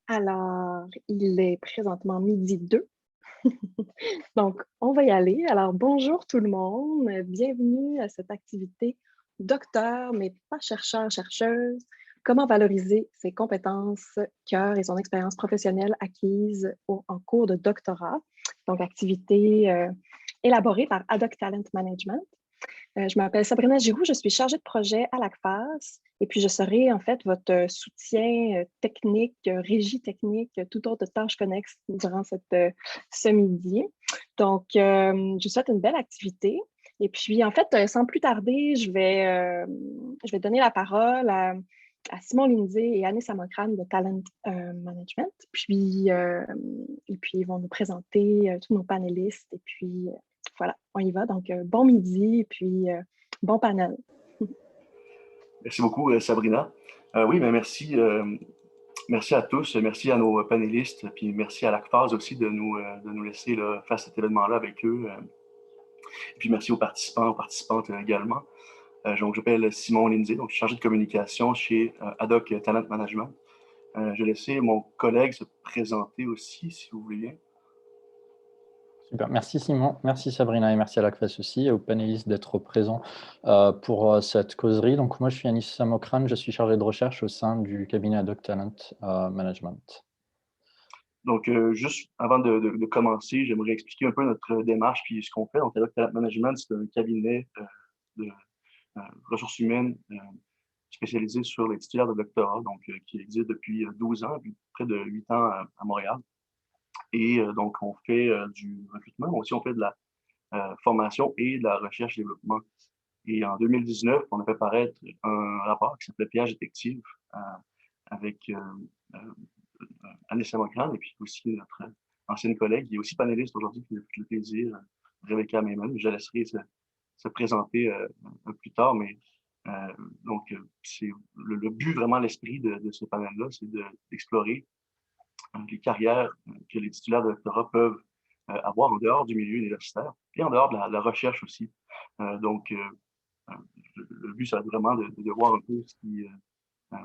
Alors, il est présentement 12h02. Donc, on va y aller. Alors, bonjour tout le monde. Bienvenue à cette activité docteur, mais pas chercheur, chercheuse. Comment valoriser ses compétences, cœur et son expérience professionnelle acquise en cours de doctorat. Donc, activité élaborée par Adoc Talent Management. Je m'appelle Sabrina Giroux, je suis chargée de projet à l'ACFAS et puis je serai en fait votre soutien technique, régie technique, toute autre tâche connexe durant ce midi. Donc, je vous souhaite une belle activité. Et puis, en fait, sans plus tarder, je vais donner la parole à Simon Lindsay et Annie Samokrane de Talent Management. Et puis, ils vont nous présenter tous nos panélistes et puis voilà, on y va. Donc, bon midi et puis bon panel. Merci beaucoup, Sabrina. Oui, mais merci, merci à tous, merci à nos panélistes, puis merci à l'ACFAS aussi de nous laisser là, faire cet événement-là avec eux. Et puis merci aux participants, aux participantes également. Donc, je m'appelle Simon Lindsay, donc je suis chargé de communication chez Adoc Talent Management. Je vais laisser mon collègue se présenter aussi, si vous voulez bien. Super, merci Simon, merci Sabrina et merci à l'ACFAS aussi et aux panélistes d'être présents pour cette causerie. Donc moi je suis Anis Samokrane, je suis chargé de recherche au sein du cabinet Adoc Talent Management. Donc juste avant de commencer, j'aimerais expliquer un peu notre démarche puis ce qu'on fait. Donc Adoc Talent Management, c'est un cabinet de ressources humaines spécialisé sur les titulaires de doctorat, donc qui existe depuis 12 ans, puis près de 8 ans à Montréal. Et donc, on fait du recrutement, mais aussi on fait de la formation et de la recherche-développement. Et en 2019, on a fait paraître un rapport qui s'appelait Piège détective avec euh, Annie Samokrane et puis aussi notre ancienne collègue, qui est aussi panéliste aujourd'hui, qui a fait le plaisir, Rebecca Mayman. Je la laisserai se présenter un peu plus tard, mais donc, c'est le but, vraiment, l'esprit de ce panel-là, c'est d'explorer les carrières que les titulaires de doctorat peuvent avoir en dehors du milieu universitaire et en dehors de la recherche aussi. Donc, le but, c'est vraiment de voir un peu euh,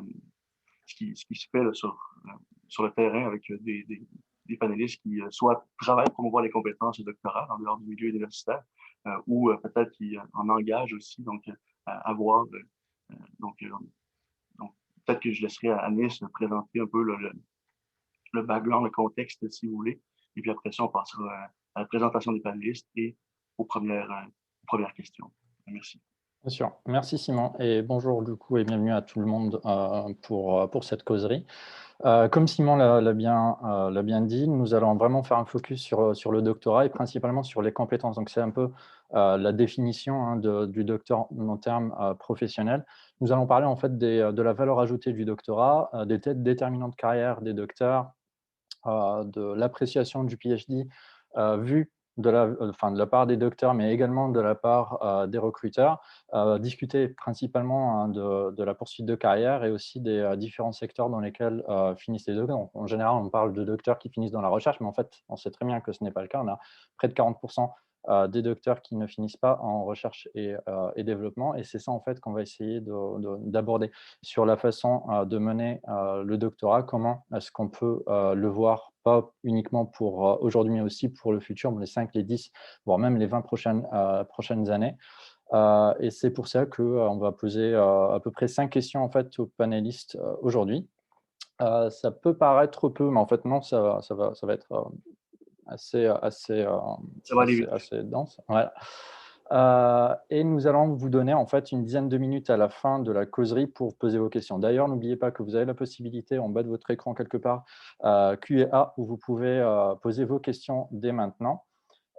ce qui se fait là, sur le terrain avec des panélistes qui soit travaillent pour promouvoir les compétences doctorales en dehors du milieu universitaire ou peut-être qui en engagent aussi, donc à voir. Donc, euh, donc peut-être que je laisserai à Anis présenter un peu le background, le contexte, si vous voulez. Et puis après ça, on passera à la présentation des panélistes et aux premières questions. Merci. Bien sûr, merci Simon et bonjour du coup et bienvenue à tout le monde pour cette causerie. Comme Simon l'a bien dit, nous allons vraiment faire un focus sur le doctorat et principalement sur les compétences. Donc, c'est un peu la définition du docteur en termes professionnels. Nous allons parler en fait de la valeur ajoutée du doctorat, des déterminants de carrière des docteurs, de l'appréciation du PhD vu de la part des docteurs, mais également de la part des recruteurs, discuter principalement de la poursuite de carrière et aussi des différents secteurs dans lesquels finissent les docteurs. En général, on parle de docteurs qui finissent dans la recherche, mais en fait, on sait très bien que ce n'est pas le cas. On a près de 40% des docteurs qui ne finissent pas en recherche et développement, et c'est ça en fait qu'on va essayer d'aborder sur la façon de mener le doctorat, comment est-ce qu'on peut le voir, pas uniquement pour aujourd'hui, mais aussi pour le futur, les 5, les 10, voire même les 20 prochaines années. Et c'est pour ça qu'on va poser à peu près 5 questions en fait, aux panélistes aujourd'hui. Ça peut paraître peu, mais en fait non, ça va être assez Ça va aller vite. dense. Voilà. Et nous allons vous donner en fait une dizaine de minutes à la fin de la causerie pour poser vos questions. D'ailleurs, n'oubliez pas que vous avez la possibilité en bas de votre écran quelque part Q&A où vous pouvez poser vos questions dès maintenant.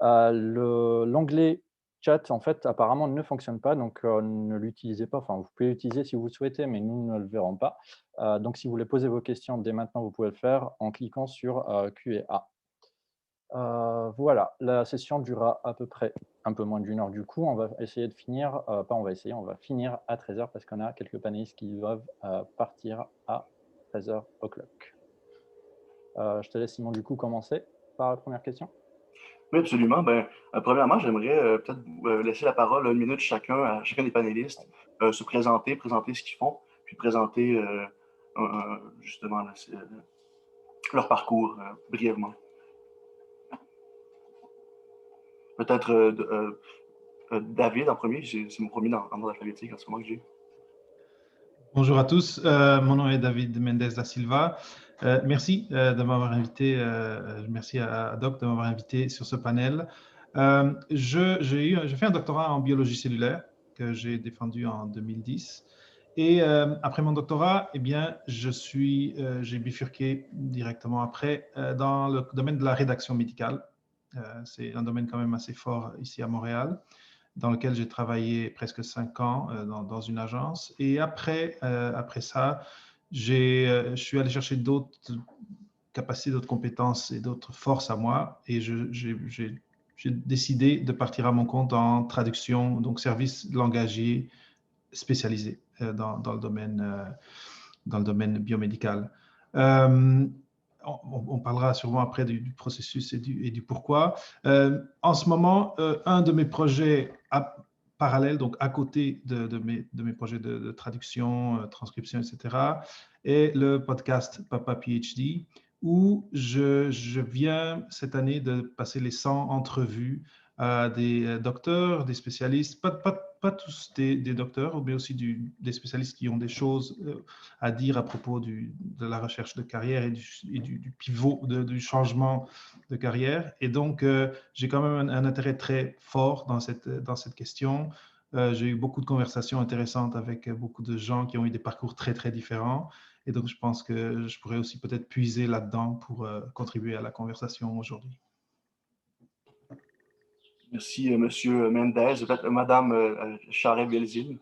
L'onglet chat en fait apparemment ne fonctionne pas, donc ne l'utilisez pas. Enfin, vous pouvez l'utiliser si vous le souhaitez, mais nous ne le verrons pas. Donc, si vous voulez poser vos questions dès maintenant, vous pouvez le faire en cliquant sur Q&A. Voilà, la session durera à peu près un peu moins d'1 heure du coup. On va essayer de finir, on va finir à 13h parce qu'on a quelques panélistes qui doivent partir à 13h o'clock. Je te laisse Simon du coup commencer par la première question. Oui, absolument. Premièrement, j'aimerais peut-être laisser la parole 1 minute à chacun des panélistes, se présenter ce qu'ils font, puis présenter justement leur parcours brièvement. Peut-être David en premier, c'est mon premier dans l'ordre alphabétique en ce moment que j'ai. Bonjour à tous, mon nom est David Mendes da Silva. Merci de m'avoir invité, merci à Doc de m'avoir invité sur ce panel. J'ai fait un doctorat en biologie cellulaire que j'ai défendu en 2010. Et après mon doctorat, eh bien, j'ai bifurqué directement après dans le domaine de la rédaction médicale. C'est un domaine quand même assez fort ici à Montréal, dans lequel j'ai travaillé presque 5 ans dans une agence. Et après ça, je suis allé chercher d'autres capacités, d'autres compétences et d'autres forces à moi. Et j'ai décidé de partir à mon compte en traduction, donc service langagier spécialisé dans le domaine biomédical. On parlera sûrement après du processus et du pourquoi. En ce moment, un de mes projets parallèles, donc à côté de mes projets de traduction, transcription, etc., est le podcast Papa PhD, où je viens cette année de passer les 100 entrevues à des docteurs, des spécialistes, pas tous des docteurs, mais aussi des spécialistes qui ont des choses à dire à propos de la recherche de carrière et du pivot, du changement de carrière. Et donc, j'ai quand même un intérêt très fort dans cette question. J'ai eu beaucoup de conversations intéressantes avec beaucoup de gens qui ont eu des parcours très, très différents. Et donc, je pense que je pourrais aussi peut-être puiser là-dedans pour contribuer à la conversation aujourd'hui. Merci, Monsieur Mendez. Peut-être Madame Charret-Belzile.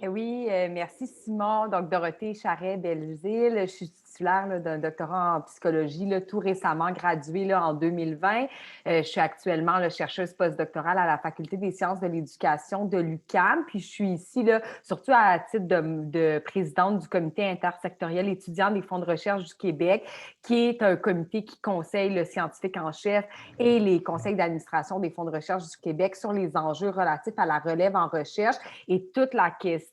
Oui, merci Simon. Donc, Dorothée Charret-Belzile. Je suis titulaire d'un doctorat en psychologie, tout récemment graduée en 2020. Je suis actuellement chercheuse postdoctorale à la Faculté des sciences de l'éducation de l'UQAM. Puis, je suis ici surtout à titre de présidente du comité intersectoriel étudiant des fonds de recherche du Québec, qui est un comité qui conseille le scientifique en chef et les conseils d'administration des fonds de recherche du Québec sur les enjeux relatifs à la relève en recherche et toute la question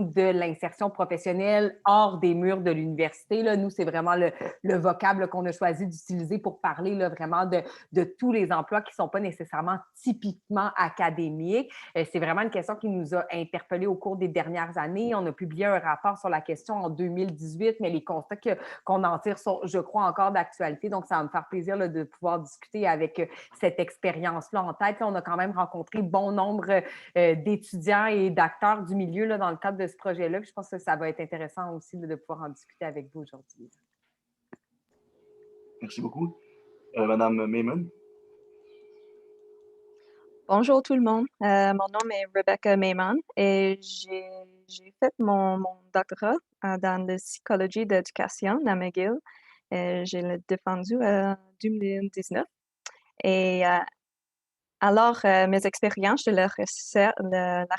de l'insertion professionnelle hors des murs de l'université. Nous, c'est vraiment le vocable qu'on a choisi d'utiliser pour parler vraiment de tous les emplois qui ne sont pas nécessairement typiquement académiques. C'est vraiment une question qui nous a interpellés au cours des dernières années. On a publié un rapport sur la question en 2018, mais les constats qu'on en tire sont, je crois, encore d'actualité. Donc, ça va me faire plaisir de pouvoir discuter avec cette expérience-là en tête. On a quand même rencontré bon nombre d'étudiants et d'acteurs du milieu dans le cadre de ce projet-là. Puis je pense que ça va être intéressant aussi de pouvoir en discuter avec vous aujourd'hui. Merci beaucoup. Madame Maimon. Bonjour tout le monde. Mon nom est Rebecca Maimon et j'ai fait mon doctorat dans la psychologie d'éducation à McGill. Je l'ai défendu en 2019. Et alors, mes expériences de la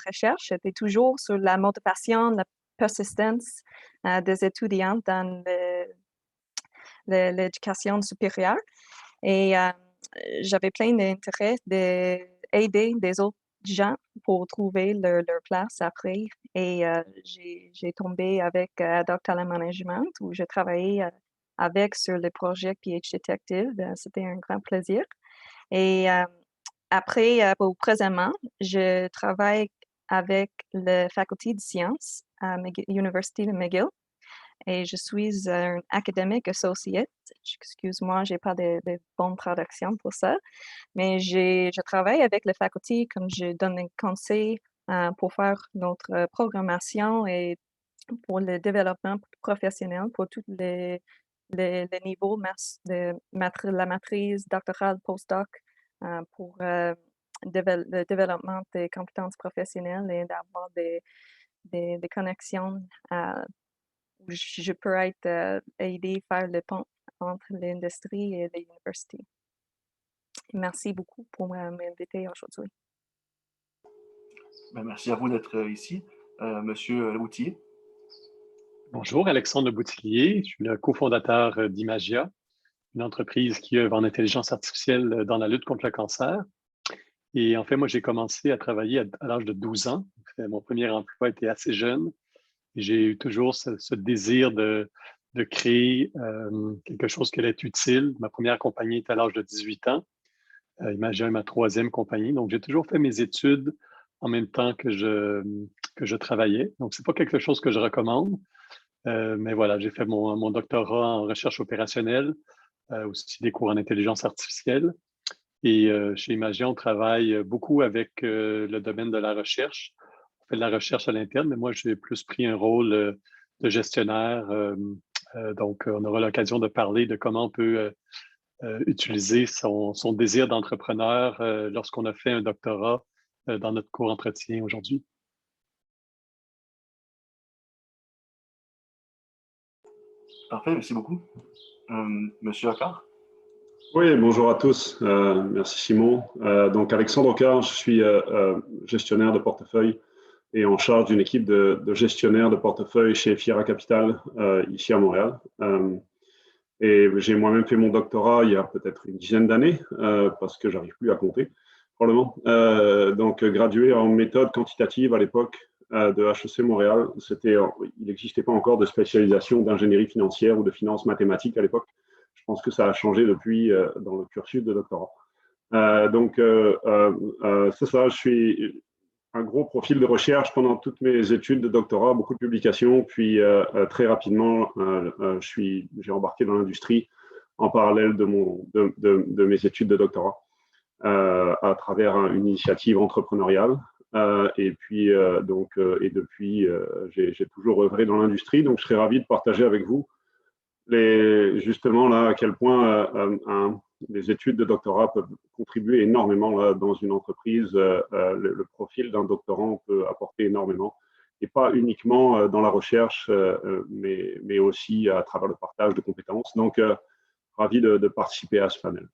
recherche étaient toujours sur la motivation, la persistance des étudiants dans l'éducation supérieure. Et j'avais plein d'intérêt d'aider des autres gens pour trouver leur place après. Et j'ai tombé avec Doc Talent Management où j'ai travaillé avec sur le projet PhD Detective. C'était un grand plaisir. Et après, présentement, je travaille avec la faculté de sciences à l'Université de McGill et je suis un academic associate. Excuse-moi, j'ai pas de bonne traduction pour ça, mais je travaille avec la faculté comme je donne un conseil pour faire notre programmation et pour le développement professionnel pour tous les niveaux de la maîtrise doctorale, postdoc, pour le développement des compétences professionnelles et d'avoir des connexions où je peux être aidé à faire le pont entre l'industrie et l'université. Merci beaucoup pour m'inviter aujourd'hui. Merci à vous d'être ici. Monsieur Boutilier. Bonjour, Alexandre Boutillier. Je suis le cofondateur d'Imagia, une entreprise qui œuvre en intelligence artificielle dans la lutte contre le cancer. Et en fait, moi, j'ai commencé à travailler à l'âge de 12 ans. Mon premier emploi était assez jeune. J'ai eu toujours ce désir de de créer quelque chose qui allait être utile. Ma première compagnie était à l'âge de 18 ans. Imagia est ma troisième compagnie. Donc, j'ai toujours fait mes études en même temps que je travaillais. Donc, ce n'est pas quelque chose que je recommande. Mais voilà, j'ai fait mon doctorat en recherche opérationnelle, aussi des cours en intelligence artificielle. Et chez Imagia, on travaille beaucoup avec le domaine de la recherche. On fait de la recherche à l'interne, mais moi, j'ai plus pris un rôle de gestionnaire. Donc, on aura l'occasion de parler de comment on peut utiliser son désir d'entrepreneur lorsqu'on a fait un doctorat dans notre cours entretien aujourd'hui. Parfait, merci beaucoup. Monsieur Accard? Oui, bonjour à tous. Merci Simon. Donc Alexandre Accard, je suis gestionnaire de portefeuille et en charge d'une équipe de gestionnaires de portefeuille chez Fiera Capital, ici à Montréal. Et j'ai moi-même fait mon doctorat il y a peut-être une dizaine d'années, parce que j'arrive plus à compter, probablement. Donc gradué en méthode quantitative à l'époque de HEC Montréal. Il n'existait pas encore de spécialisation d'ingénierie financière ou de finance mathématique à l'époque. Je pense que ça a changé depuis dans le cursus de doctorat. C'est ça, je suis un gros profil de recherche pendant toutes mes études de doctorat, beaucoup de publications, puis très rapidement, j'ai embarqué dans l'industrie en parallèle de mes études de doctorat à travers une initiative entrepreneuriale. Et depuis, j'ai toujours œuvré dans l'industrie, donc je serais ravi de partager avec vous justement là, à quel point les études de doctorat peuvent contribuer énormément là, dans une entreprise. Le profil d'un doctorant peut apporter énormément, et pas uniquement dans la recherche, mais aussi à travers le partage de compétences. Donc, ravi de participer à ce panel.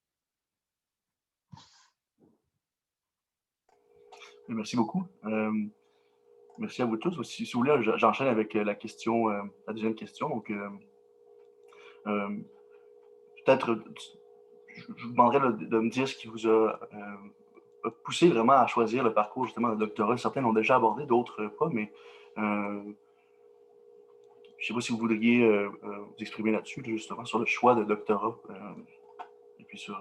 Merci beaucoup. Merci à vous tous. Si vous voulez, j'enchaîne avec la deuxième question. Donc, peut-être, je vous demanderais de me dire ce qui vous a poussé vraiment à choisir le parcours justement de doctorat. Certains l'ont déjà abordé, d'autres pas, mais je ne sais pas si vous voudriez vous exprimer là-dessus, justement, sur le choix de doctorat, et puis sur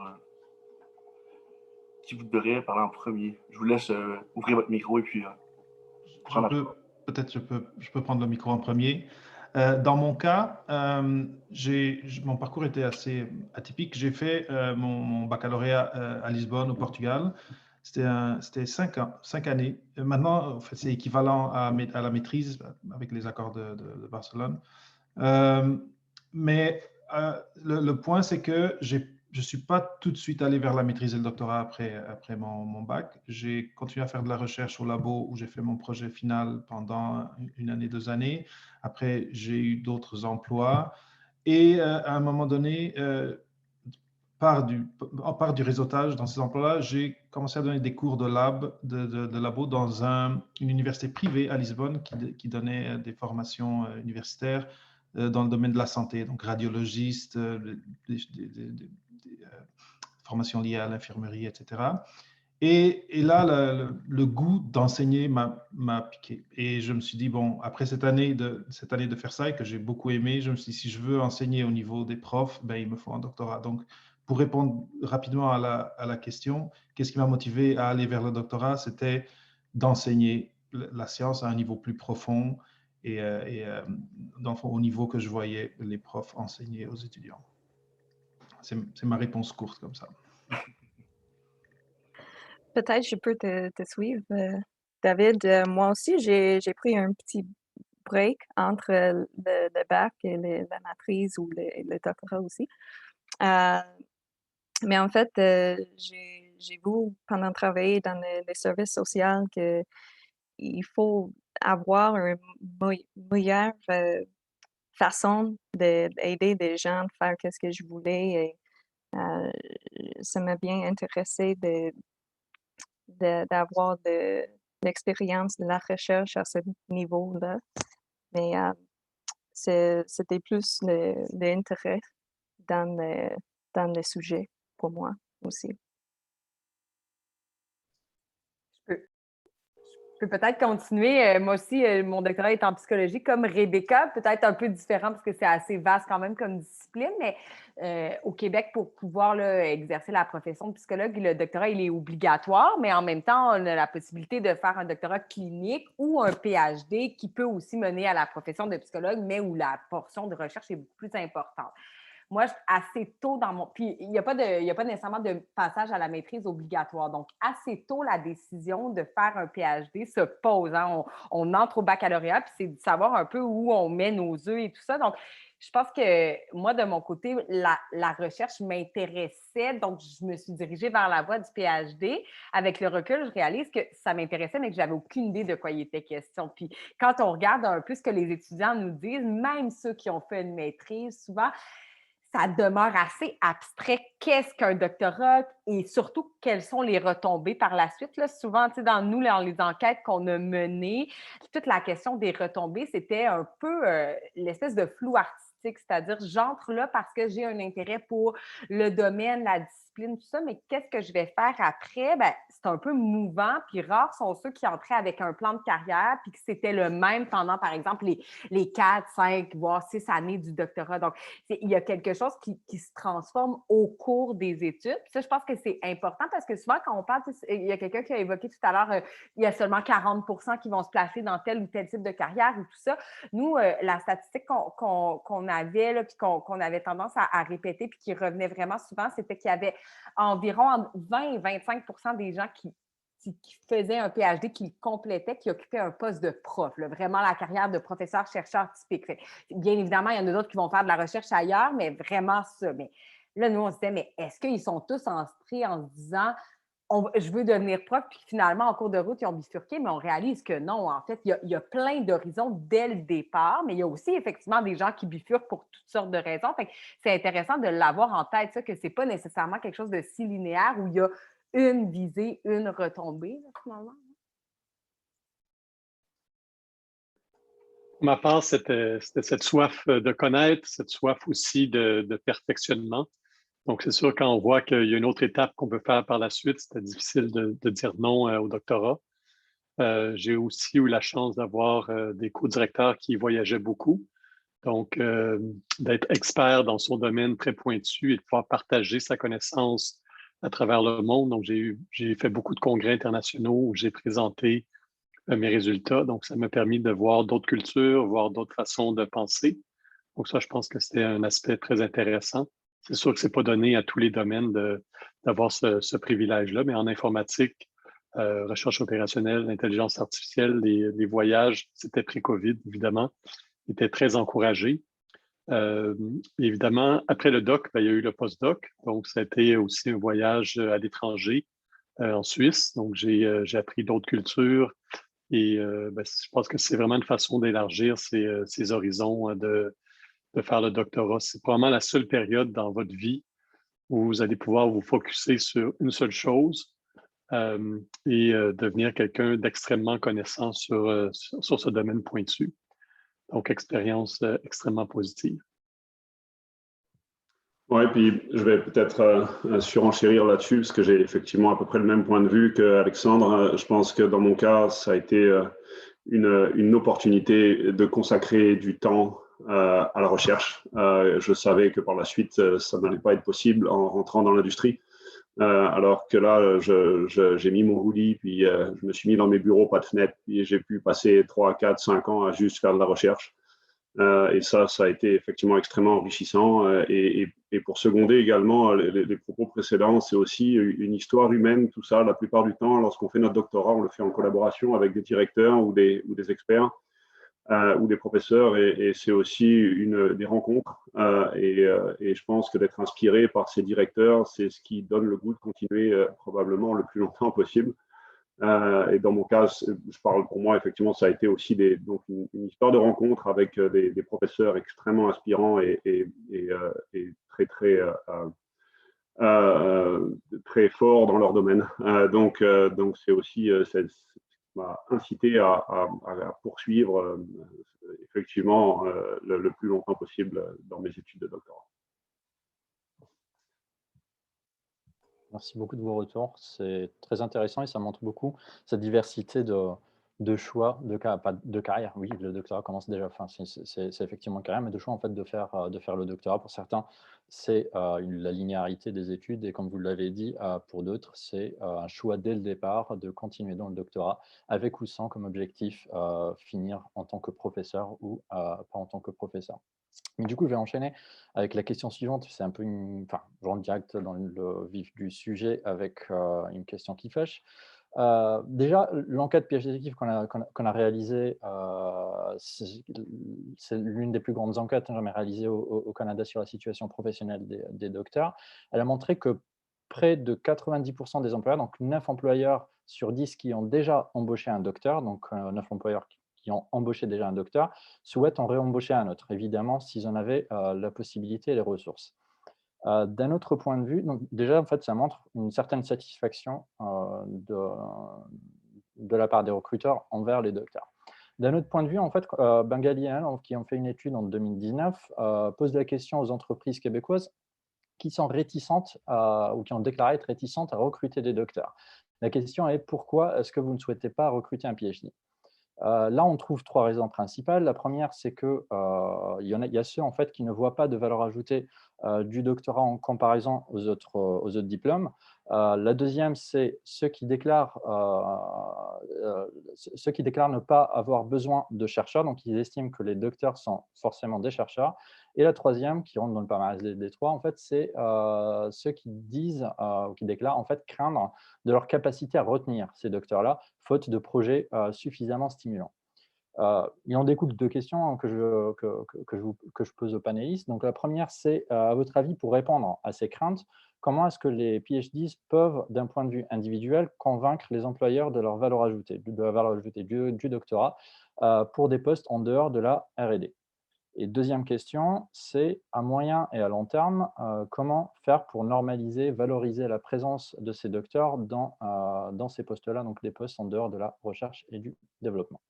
qui voudrait parler en premier. Je vous laisse ouvrir votre micro et puis Peut-être je peux prendre le micro en premier. Dans mon cas, mon parcours était assez atypique. J'ai fait mon baccalauréat à Lisbonne, au Portugal. C'était 5 années. Maintenant, en fait, c'est équivalent à la maîtrise avec les accords de Barcelone. Mais le point, c'est que je ne suis pas tout de suite allé vers la maîtrise et le doctorat après mon bac. J'ai continué à faire de la recherche au labo où j'ai fait mon projet final pendant 1 année, 2 années. Après, j'ai eu d'autres emplois. Et à un moment donné, part du réseautage dans ces emplois-là, j'ai commencé à donner des cours de labo dans une université privée à Lisbonne qui donnait des formations universitaires dans le domaine de la santé, donc radiologiste, formations liées à l'infirmerie, etc. Et là, le goût d'enseigner m'a piqué. Et je me suis dit, bon, après cette année de faire ça et que j'ai beaucoup aimé, je me suis dit, si je veux enseigner au niveau des profs, ben, il me faut un doctorat. Donc, pour répondre rapidement à la question, qu'est-ce qui m'a motivé à aller vers le doctorat? C'était d'enseigner la science à un niveau plus profond et dans le fond, au niveau que je voyais les profs enseigner aux étudiants. C'est ma réponse courte comme ça. Peut-être je peux te suivre, David. Moi aussi, j'ai pris un petit break entre le bac et la maîtrise ou le doctorat aussi. Mais en fait, j'ai vu pendant travailler dans les services sociaux qu'il faut avoir une meilleure façon d'aider des gens, de faire ce que je voulais. Et, ça m'a bien intéressé d'avoir de l'expérience de la recherche à ce niveau-là. Mais c'était plus l'intérêt dans le sujet pour moi aussi. Je peux peut-être continuer. Moi aussi, mon doctorat est en psychologie comme Rebecca, peut-être un peu différent parce que c'est assez vaste quand même comme discipline, mais au Québec, pour pouvoir là, exercer la profession de psychologue, le doctorat, il est obligatoire, mais en même temps, on a la possibilité de faire un doctorat clinique ou un PhD qui peut aussi mener à la profession de psychologue, mais où la portion de recherche est beaucoup plus importante. Moi, assez tôt dans mon... Puis, il n'y a pas nécessairement de passage à la maîtrise obligatoire. Donc, assez tôt, la décision de faire un PhD se pose. Hein. On entre au baccalauréat, puis c'est de savoir un peu où on met nos œufs et tout ça. Donc, je pense que moi, de mon côté, la recherche m'intéressait. Donc, je me suis dirigée vers la voie du PhD. Avec le recul, je réalise que ça m'intéressait, mais que j'avais aucune idée de quoi il était question. Puis, quand on regarde un peu ce que les étudiants nous disent, même ceux qui ont fait une maîtrise, souvent, ça demeure assez abstrait. Qu'est-ce qu'un doctorat et surtout quelles sont les retombées par la suite? Là, souvent, dans nous, dans les enquêtes qu'on a menées, toute la question des retombées, c'était un peu l'espèce de flou artistique, c'est-à-dire j'entre là parce que j'ai un intérêt pour le domaine, la discipline, tout ça, mais qu'est-ce que je vais faire après? Ben, c'est un peu mouvant, puis rares sont ceux qui entraient avec un plan de carrière, puis que c'était le même pendant, par exemple, les 4, 5, voire 6 années du doctorat. Donc, il y a quelque chose qui se transforme au cours des études. Puis ça, je pense que c'est important parce que souvent, quand on parle, il y a quelqu'un qui a évoqué tout à l'heure, il y a seulement 40 qui vont se placer dans tel ou tel type de carrière ou tout ça. Nous, la statistique qu'on avait, là, puis qu'on avait tendance à répéter, puis qui revenait vraiment souvent, c'était qu'il y avait environ 20 et 25 des gens qui faisaient un PhD, qui le complétaient, qui occupaient un poste de prof, là, vraiment la carrière de professeur-chercheur typique. Fait, bien évidemment, il y en a d'autres qui vont faire de la recherche ailleurs, mais vraiment ça. Mais là, nous, on se disait, mais est-ce qu'ils sont tous inscrits en se disant, je veux devenir prof, puis finalement, en cours de route, ils ont bifurqué, mais on réalise que non, en fait, il y a plein d'horizons dès le départ, mais il y a aussi effectivement des gens qui bifurquent pour toutes sortes de raisons. Fait que c'est intéressant de l'avoir en tête, ça, que ce n'est pas nécessairement quelque chose de si linéaire où il y a une visée, une retombée, là, finalement. Pour ma part, c'était cette soif de connaître, cette soif aussi de perfectionnement. Donc, c'est sûr, quand on voit qu'il y a une autre étape qu'on peut faire par la suite, c'était difficile de dire non au doctorat. J'ai aussi eu la chance d'avoir des co-directeurs qui voyageaient beaucoup. Donc, d'être expert dans son domaine très pointu et de pouvoir partager sa connaissance à travers le monde. Donc, j'ai fait beaucoup de congrès internationaux où j'ai présenté mes résultats. Donc, ça m'a permis de voir d'autres cultures, voir d'autres façons de penser. Donc, ça, je pense que c'était un aspect très intéressant. C'est sûr que ce n'est pas donné à tous les domaines d'avoir ce privilège-là, mais en informatique, recherche opérationnelle, intelligence artificielle, les voyages, c'était pré-COVID, évidemment, étaient très encouragés. Évidemment, après le doc, ben, il y a eu le post-doc. Donc, ça a été aussi un voyage à l'étranger, en Suisse. Donc, j'ai appris d'autres cultures et ben, je pense que c'est vraiment une façon d'élargir ses horizons, de faire le doctorat. C'est probablement la seule période dans votre vie où vous allez pouvoir vous focusser sur une seule chose et devenir quelqu'un d'extrêmement connaissant sur ce domaine pointu. Donc, expérience extrêmement positive. Oui, puis je vais peut-être surenchérir là-dessus, parce que j'ai effectivement à peu près le même point de vue qu'Alexandre. Je pense que dans mon cas, ça a été une opportunité de consacrer du temps à la recherche. Je savais que par la suite, ça n'allait pas être possible en rentrant dans l'industrie. Alors que là, j'ai mis mon hoodie, puis je me suis mis dans mes bureaux, pas de fenêtre, puis j'ai pu passer 3, 4, 5 ans à juste faire de la recherche. Et ça a été effectivement extrêmement enrichissant. Et pour seconder également les propos précédents, c'est aussi une histoire humaine, tout ça. La plupart du temps, lorsqu'on fait notre doctorat, on le fait en collaboration avec des directeurs ou des experts ou des professeurs. Et c'est aussi des rencontres. Et je pense que d'être inspiré par ces directeurs, c'est ce qui donne le goût de continuer probablement le plus longtemps possible. Et dans mon cas, je parle pour moi, effectivement, ça a été aussi donc une histoire de rencontre avec des professeurs extrêmement inspirants et très, très, très forts dans leur domaine. Donc c'est aussi, ça m'a incité à poursuivre effectivement le plus longtemps possible dans mes études de doctorat. Merci beaucoup de vos retours. C'est très intéressant et ça montre beaucoup cette diversité de choix, pas de carrière. Oui, le doctorat commence déjà, enfin, c'est effectivement une carrière, mais de choix en fait de faire le doctorat. Pour certains, c'est la linéarité des études, et comme vous l'avez dit, pour d'autres, c'est un choix dès le départ de continuer dans le doctorat, avec ou sans comme objectif finir en tant que professeur ou pas en tant que professeur. Mais du coup, je vais enchaîner avec la question suivante. C'est un peu enfin, je rentre direct dans le vif du sujet avec une question qui fâche. Déjà, l'enquête PhD Détective qu'on a réalisée, c'est l'une des plus grandes enquêtes jamais réalisées au Canada sur la situation professionnelle des docteurs. Elle a montré que près de 90% des employeurs, donc 9 employeurs sur 10 qui ont déjà embauché un docteur, donc 9 employeurs qui ont embauché déjà un docteur, souhaitent en réembaucher un autre, évidemment, s'ils en avaient la possibilité et les ressources. D'un autre point de vue, donc déjà, en fait, ça montre une certaine satisfaction de la part des recruteurs envers les docteurs. D'un autre point de vue, en fait, Bengali et al, qui ont fait une étude en 2019, posent la question aux entreprises québécoises qui sont réticentes ou qui ont déclaré être réticentes à recruter des docteurs. La question est: pourquoi est-ce que vous ne souhaitez pas recruter un PhD? Là, on trouve 3 raisons principales. La première, c'est qu'il y a ceux en fait, qui ne voient pas de valeur ajoutée du doctorat en comparaison aux autres diplômes. La deuxième, c'est ceux qui déclarent ne pas avoir besoin de chercheurs, donc ils estiment que les docteurs sont forcément des chercheurs. Et la troisième, qui rentre dans le palmarès des 3, en fait, c'est ceux qui disent ou qui déclarent en fait craindre de leur capacité à retenir ces docteurs-là, faute de projets suffisamment stimulants. Il en découle 2 questions que je pose aux panélistes. Donc, la première, c'est, à votre avis, pour répondre à ces craintes, comment est-ce que les PhDs peuvent, d'un point de vue individuel, convaincre les employeurs de leur valeur ajoutée, de la valeur ajoutée du doctorat pour des postes en dehors de la R&D? Et deuxième question, c'est à moyen et à long terme, comment faire pour normaliser, valoriser la présence de ces docteurs dans ces postes-là, donc des postes en dehors de la recherche et du développement?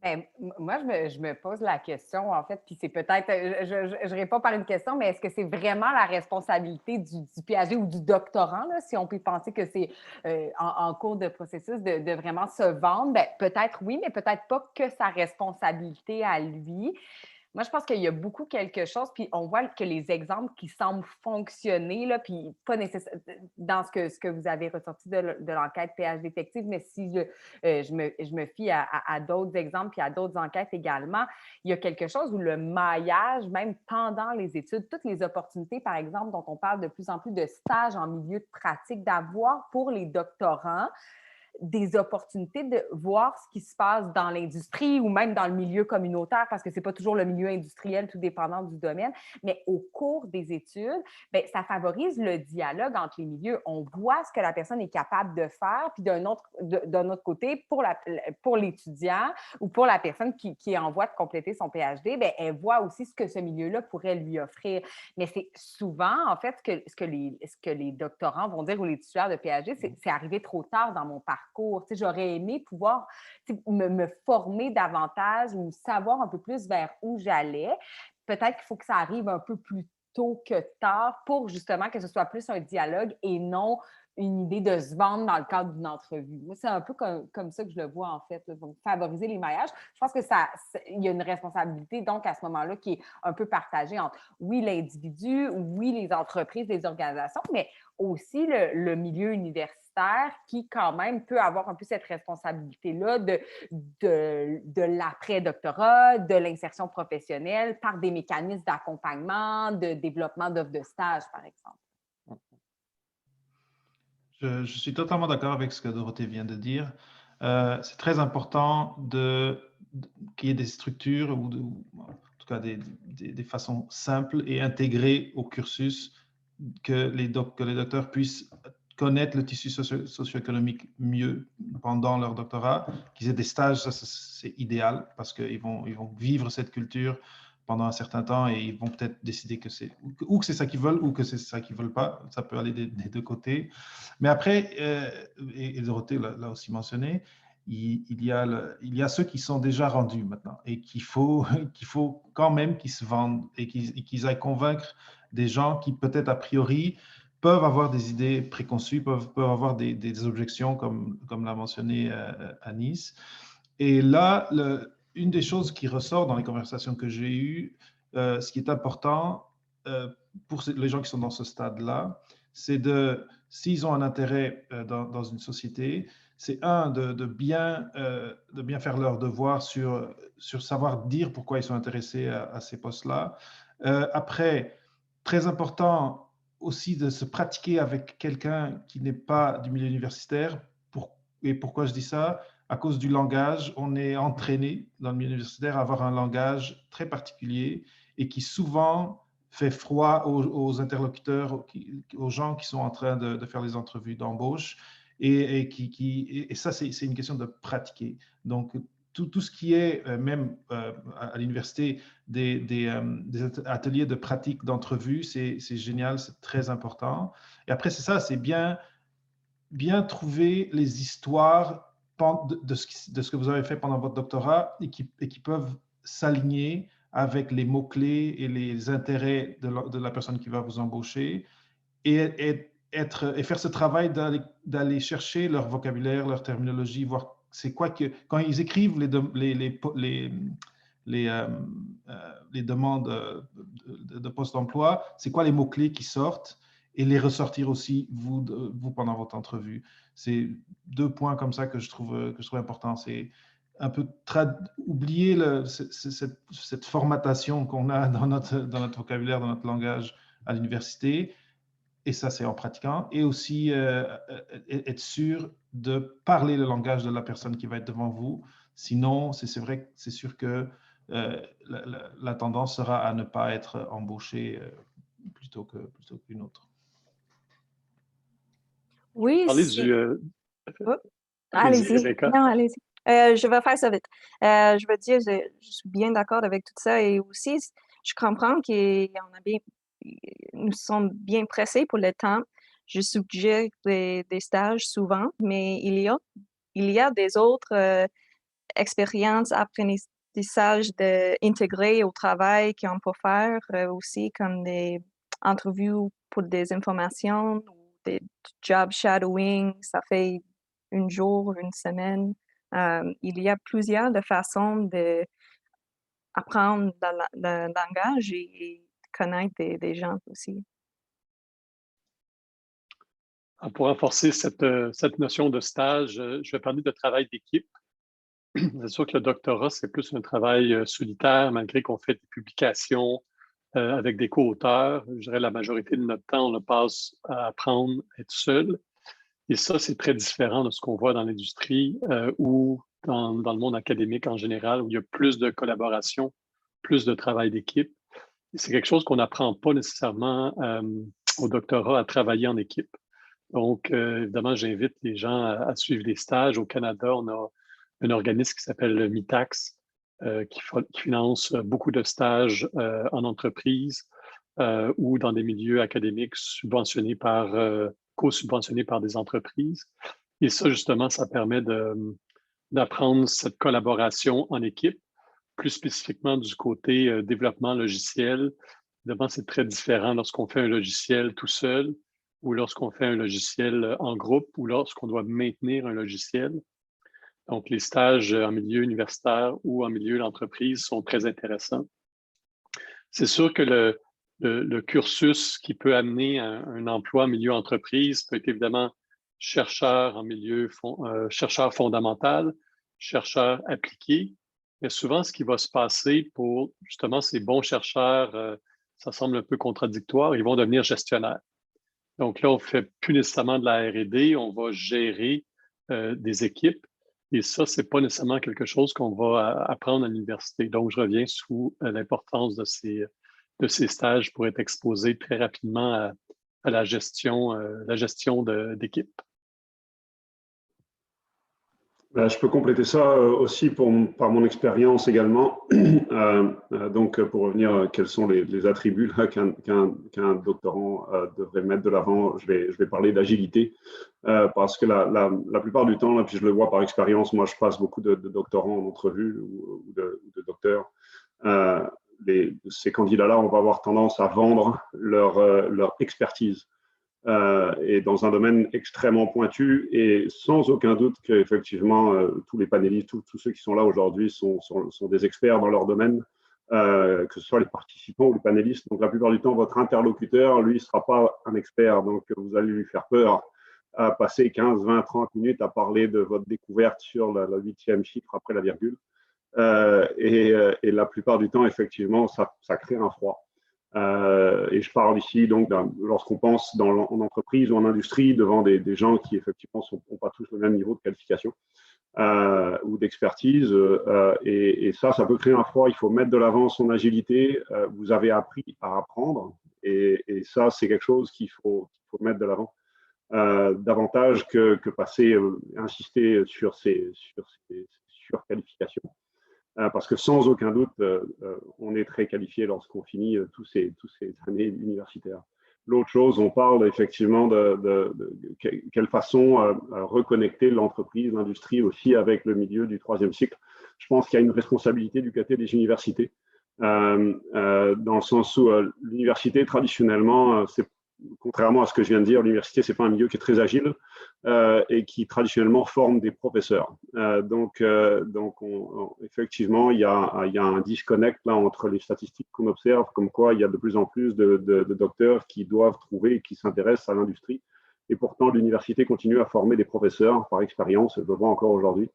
Ben, moi, je me pose la question, en fait, puis c'est peut-être, je réponds par une question, mais est-ce que c'est vraiment la responsabilité du PhD ou du doctorant, là, si on peut penser que c'est en cours de processus de vraiment se vendre? Ben, peut-être oui, mais peut-être pas que sa responsabilité à lui. Moi, je pense qu'il y a beaucoup quelque chose, puis on voit que les exemples qui semblent fonctionner, là, puis pas nécessairement dans ce que vous avez ressorti de l'enquête PH Détective, mais si je me fie à d'autres exemples puis à d'autres enquêtes également, il y a quelque chose où le maillage, même pendant les études, toutes les opportunités, par exemple, dont on parle de plus en plus de stages en milieu de pratique, d'avoir pour les doctorants des opportunités de voir ce qui se passe dans l'industrie ou même dans le milieu communautaire, parce que ce n'est pas toujours le milieu industriel, tout dépendant du domaine, mais au cours des études, bien, ça favorise le dialogue entre les milieux. On voit ce que la personne est capable de faire, puis d'un autre côté, pour l'étudiant ou pour la personne qui est en voie de compléter son PhD, bien, elle voit aussi ce que ce milieu-là pourrait lui offrir. Mais c'est souvent, en fait, ce que les doctorants vont dire ou les titulaires de PhD, c'est arrivé trop tard dans mon parcours. J'aurais aimé pouvoir me former davantage ou savoir un peu plus vers où j'allais. Peut-être qu'il faut que ça arrive un peu plus tôt que tard pour justement que ce soit plus un dialogue et non une idée de se vendre dans le cadre d'une entrevue. Moi, c'est un peu comme ça que je le vois, en fait. Donc, favoriser les maillages. Je pense que il y a une responsabilité, donc, à ce moment-là, qui est un peu partagée entre, oui, l'individu, oui, les entreprises, les organisations, mais aussi le milieu universitaire qui, quand même, peut avoir un peu cette responsabilité-là de l'après-doctorat, de l'insertion professionnelle par des mécanismes d'accompagnement, de développement d'offres de stage, par exemple. Je suis totalement d'accord avec ce que Dorothée vient de dire. C'est très important qu'il y ait des structures ou en tout cas des façons simples et intégrées au cursus que les docteurs puissent connaître le tissu socio-économique mieux pendant leur doctorat, qu'ils aient des stages, ça c'est idéal parce qu'ils vont vivre cette culture pendant un certain temps et ils vont peut-être décider que c'est ça qu'ils veulent ou que c'est ça qu'ils ne veulent pas. Ça peut aller des 2 côtés. Mais après, et Dorothée l'a aussi mentionné, il y a ceux qui sont déjà rendus maintenant et qu'il faut quand même qu'ils se vendent et qu'ils aillent convaincre des gens qui peut-être a priori peuvent avoir des idées préconçues, peuvent avoir des objections comme l'a mentionné Anis. Et là, une des choses qui ressort dans les conversations que j'ai eues, ce qui est important pour les gens qui sont dans ce stade-là, c'est s'ils ont un intérêt dans une société, c'est de bien faire leur devoir sur savoir dire pourquoi ils sont intéressés à ces postes-là. Après, très important aussi de se pratiquer avec quelqu'un qui n'est pas du milieu universitaire. Et pourquoi je dis ça? À cause du langage, on est entraîné dans le milieu universitaire à avoir un langage très particulier et qui souvent fait froid aux interlocuteurs, aux gens qui sont en train de faire les entrevues d'embauche. Et ça, c'est une question de pratiquer. Donc, tout ce qui est, même à l'université, des ateliers de pratique d'entrevue, c'est génial, c'est très important. Et après, c'est ça, c'est bien trouver les histoires de ce que vous avez fait pendant votre doctorat et qui peuvent s'aligner avec les mots-clés et les intérêts de la personne qui va vous embaucher et faire ce travail d'aller chercher leur vocabulaire, leur terminologie, voir c'est quoi que, quand ils écrivent les demandes de poste d'emploi, c'est quoi les mots-clés qui sortent et les ressortir aussi, vous pendant votre entrevue. C'est 2 points comme ça que je trouve important. C'est un peu oublier cette formatation qu'on a dans notre vocabulaire, dans notre langage à l'université. Et ça, c'est en pratiquant. Et aussi être sûr de parler le langage de la personne qui va être devant vous. Sinon, c'est vrai, c'est sûr que la tendance sera à ne pas être embauché plutôt qu'une autre. Oui, Parler du... allez-y. Rebecca. Non, allez-y. Je vais faire ça vite. Je veux dire, je suis bien d'accord avec tout ça. Et aussi, je comprends nous sommes bien pressés pour le temps. Je suggère des stages souvent, mais il y a des autres expériences, apprentissages intégrés au travail qu'on peut faire aussi, comme des entrevues pour des informations ou des job shadowing. Ça fait 1 jour, 1 semaine. Il y a plusieurs de façons d'apprendre le langage et connaître des gens aussi. Pour renforcer cette notion de stage, je vais parler de travail d'équipe. C'est sûr que le doctorat, c'est plus un travail solitaire, malgré qu'on fait des publications avec des co-auteurs. Je dirais la majorité de notre temps, on le passe à apprendre à être seul. Et ça, c'est très différent de ce qu'on voit dans l'industrie ou dans le monde académique en général, où il y a plus de collaboration, plus de travail d'équipe. Et c'est quelque chose qu'on n'apprend pas nécessairement au doctorat, à travailler en équipe. Donc, évidemment, j'invite les gens à suivre des stages. Au Canada, on a un organisme qui s'appelle le MITAX, qui finance beaucoup de stages en entreprise ou dans des milieux académiques co-subventionnés par des entreprises. Et ça, justement, ça permet d'apprendre cette collaboration en équipe, plus spécifiquement du côté développement logiciel. Évidemment, c'est très différent lorsqu'on fait un logiciel tout seul ou lorsqu'on fait un logiciel en groupe ou lorsqu'on doit maintenir un logiciel. Donc, les stages en milieu universitaire ou en milieu d'entreprise sont très intéressants. C'est sûr que le cursus qui peut amener un emploi en milieu entreprise peut être évidemment chercheur chercheur fondamental, chercheur appliqué. Mais souvent, ce qui va se passer pour justement ces bons chercheurs, ça semble un peu contradictoire, ils vont devenir gestionnaires. Donc là, on ne fait plus nécessairement de la R&D, on va gérer des équipes. Et ça, ce n'est pas nécessairement quelque chose qu'on va apprendre à l'université. Donc, je reviens sous l'importance de ces stages pour être exposé très rapidement à la gestion d'équipe. Je peux compléter ça aussi par mon expérience également. Donc, pour revenir, quels sont les attributs qu'un doctorant devrait mettre de l'avant, je vais parler d'agilité, parce que la plupart du temps, là, puis je le vois par expérience, moi je passe beaucoup de doctorants en entrevue ou de docteurs. Ces candidats-là, on va avoir tendance à vendre leur expertise. et dans un domaine extrêmement pointu, et sans aucun doute qu'effectivement, tous les panélistes, tous ceux qui sont là aujourd'hui sont des experts dans leur domaine, que ce soit les participants ou les panélistes. Donc la plupart du temps, votre interlocuteur, lui, ne sera pas un expert, donc vous allez lui faire peur à passer 15, 20, 30 minutes à parler de votre découverte sur la 8e chiffre après la virgule. Et la plupart du temps, effectivement, ça crée un froid. Et je parle ici, donc, lorsqu'on pense en entreprise ou en industrie, devant des gens qui, effectivement, n'ont pas tous le même niveau de qualification ou d'expertise. Et ça peut créer un froid. Il faut mettre de l'avant son agilité. Vous avez appris à apprendre. Et ça, c'est quelque chose qu'il faut mettre de l'avant. Davantage que insister sur ces surqualifications. Parce que sans aucun doute, on est très qualifié lorsqu'on finit tous ces années universitaires. L'autre chose, on parle effectivement de quelle façon reconnecter l'entreprise, l'industrie aussi avec le milieu du 3e cycle. Je pense qu'il y a une responsabilité du côté des universités, dans le sens où l'université, traditionnellement, contrairement à ce que je viens de dire, l'université, ce n'est pas un milieu qui est très agile et qui traditionnellement forme des professeurs. Donc effectivement, il y a un disconnect là, entre les statistiques qu'on observe, comme quoi il y a de plus en plus de docteurs qui doivent trouver et qui s'intéressent à l'industrie. Et pourtant, l'université continue à former des professeurs par expérience, je le vois encore aujourd'hui.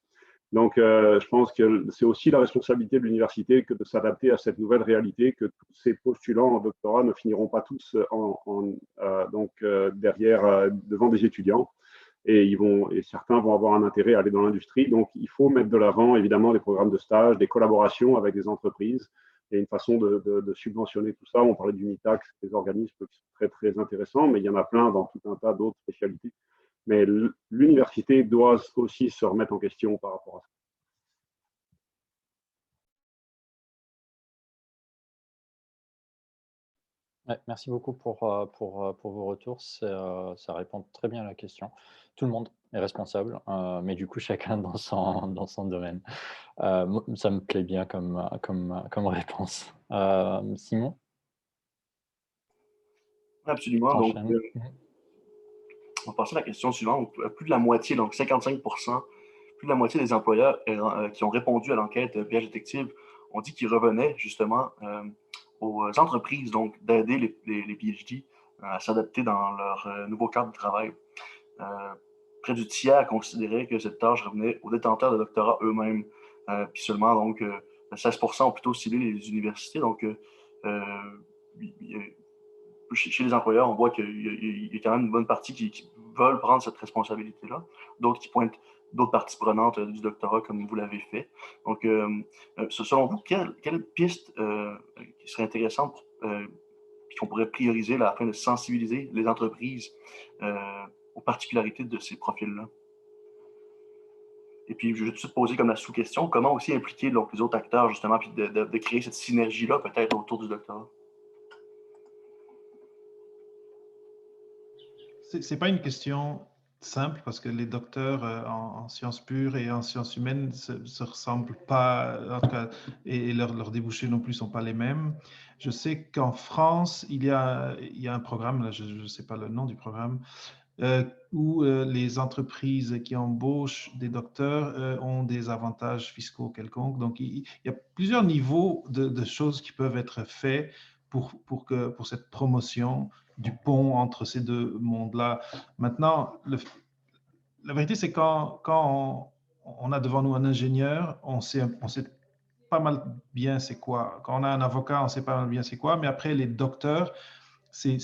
Donc, je pense que c'est aussi la responsabilité de l'université que de s'adapter à cette nouvelle réalité, que tous ces postulants en doctorat ne finiront pas tous devant des étudiants. Et certains vont avoir un intérêt à aller dans l'industrie. Donc, il faut mettre de l'avant, évidemment, des programmes de stage, des collaborations avec des entreprises et une façon de subventionner tout ça. On parlait du MITAX, des organismes qui sont très, très intéressants, mais il y en a plein dans tout un tas d'autres spécialités. Mais l'université doit aussi se remettre en question par rapport à ça. Ouais, merci beaucoup pour vos retours. Ça répond très bien à la question. Tout le monde est responsable, mais du coup, chacun dans son domaine. Ça me plaît bien comme réponse. Simon? Absolument. Donc, on va passer à la question suivante. Plus de la moitié, donc 55%, plus de la moitié des employeurs qui ont répondu à l'enquête piège détective ont dit qu'ils revenaient justement aux entreprises, donc d'aider les PhD à s'adapter dans leur nouveau cadre de travail. Près du tiers considéraient que cette tâche revenait aux détenteurs de doctorat eux-mêmes. Puis seulement, donc, 16% ont plutôt ciblé les universités. Donc, chez les employeurs, on voit qu'il y a quand même une bonne partie qui veulent prendre cette responsabilité-là, d'autres qui pointent d'autres parties prenantes du doctorat comme vous l'avez fait. Donc, selon vous, quelle piste qui serait intéressante puis qu'on pourrait prioriser là, afin de sensibiliser les entreprises aux particularités de ces profils-là? Et puis, je vais tout de suite poser comme la sous-question, comment aussi impliquer donc, les autres acteurs, justement, puis de créer cette synergie-là peut-être autour du doctorat? Ce n'est pas une question simple parce que les docteurs en sciences pures et en sciences humaines ne se ressemblent pas, en tout cas, et leurs débouchés non plus ne sont pas les mêmes. Je sais qu'en France, il y a un programme, là, je ne sais pas le nom du programme, où les entreprises qui embauchent des docteurs ont des avantages fiscaux quelconques. Donc, il y a plusieurs niveaux de choses qui peuvent être faits pour cette promotion du pont entre ces deux mondes-là. Maintenant, la vérité, c'est quand on a devant nous un ingénieur, on sait pas mal bien c'est quoi. Quand on a un avocat, on sait pas mal bien c'est quoi. Mais après, les docteurs, c'est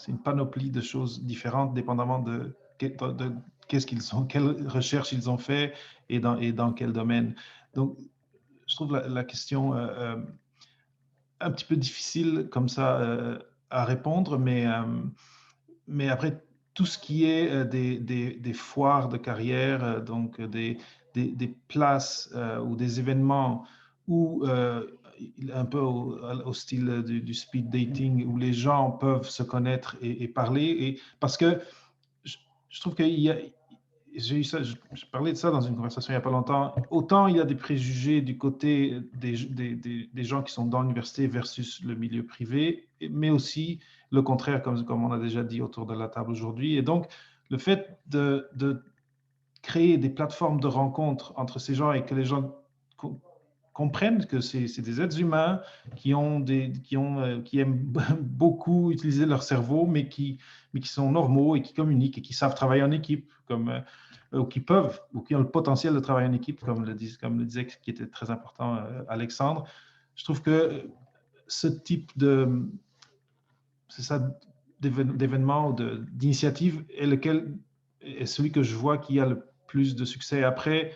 une panoplie de choses différentes, dépendamment de qu'est-ce qu'ils ont, quelles recherches ils ont fait et dans quel domaine. Donc, je trouve la question un petit peu difficile comme ça à répondre, mais après, tout ce qui est des foires de carrière, donc des places ou des événements où, un peu au style du speed dating, où les gens peuvent se connaître et parler, parce que je trouve qu'il y a... J'ai parlais de ça dans une conversation il n'y a pas longtemps. Autant il y a des préjugés du côté des gens qui sont dans l'université versus le milieu privé, mais aussi le contraire, comme on a déjà dit autour de la table aujourd'hui. Et donc, le fait de créer des plateformes de rencontres entre ces gens et que les gens comprennent que c'est des êtres humains qui aiment beaucoup utiliser leur cerveau, mais qui sont normaux et qui communiquent et qui savent travailler en équipe, ou qui peuvent, ou qui ont le potentiel de travailler en équipe, comme le disait, qui était très important, Alexandre. Je trouve que ce type d'événement ou d'initiative est celui que je vois qui a le plus de succès. Après,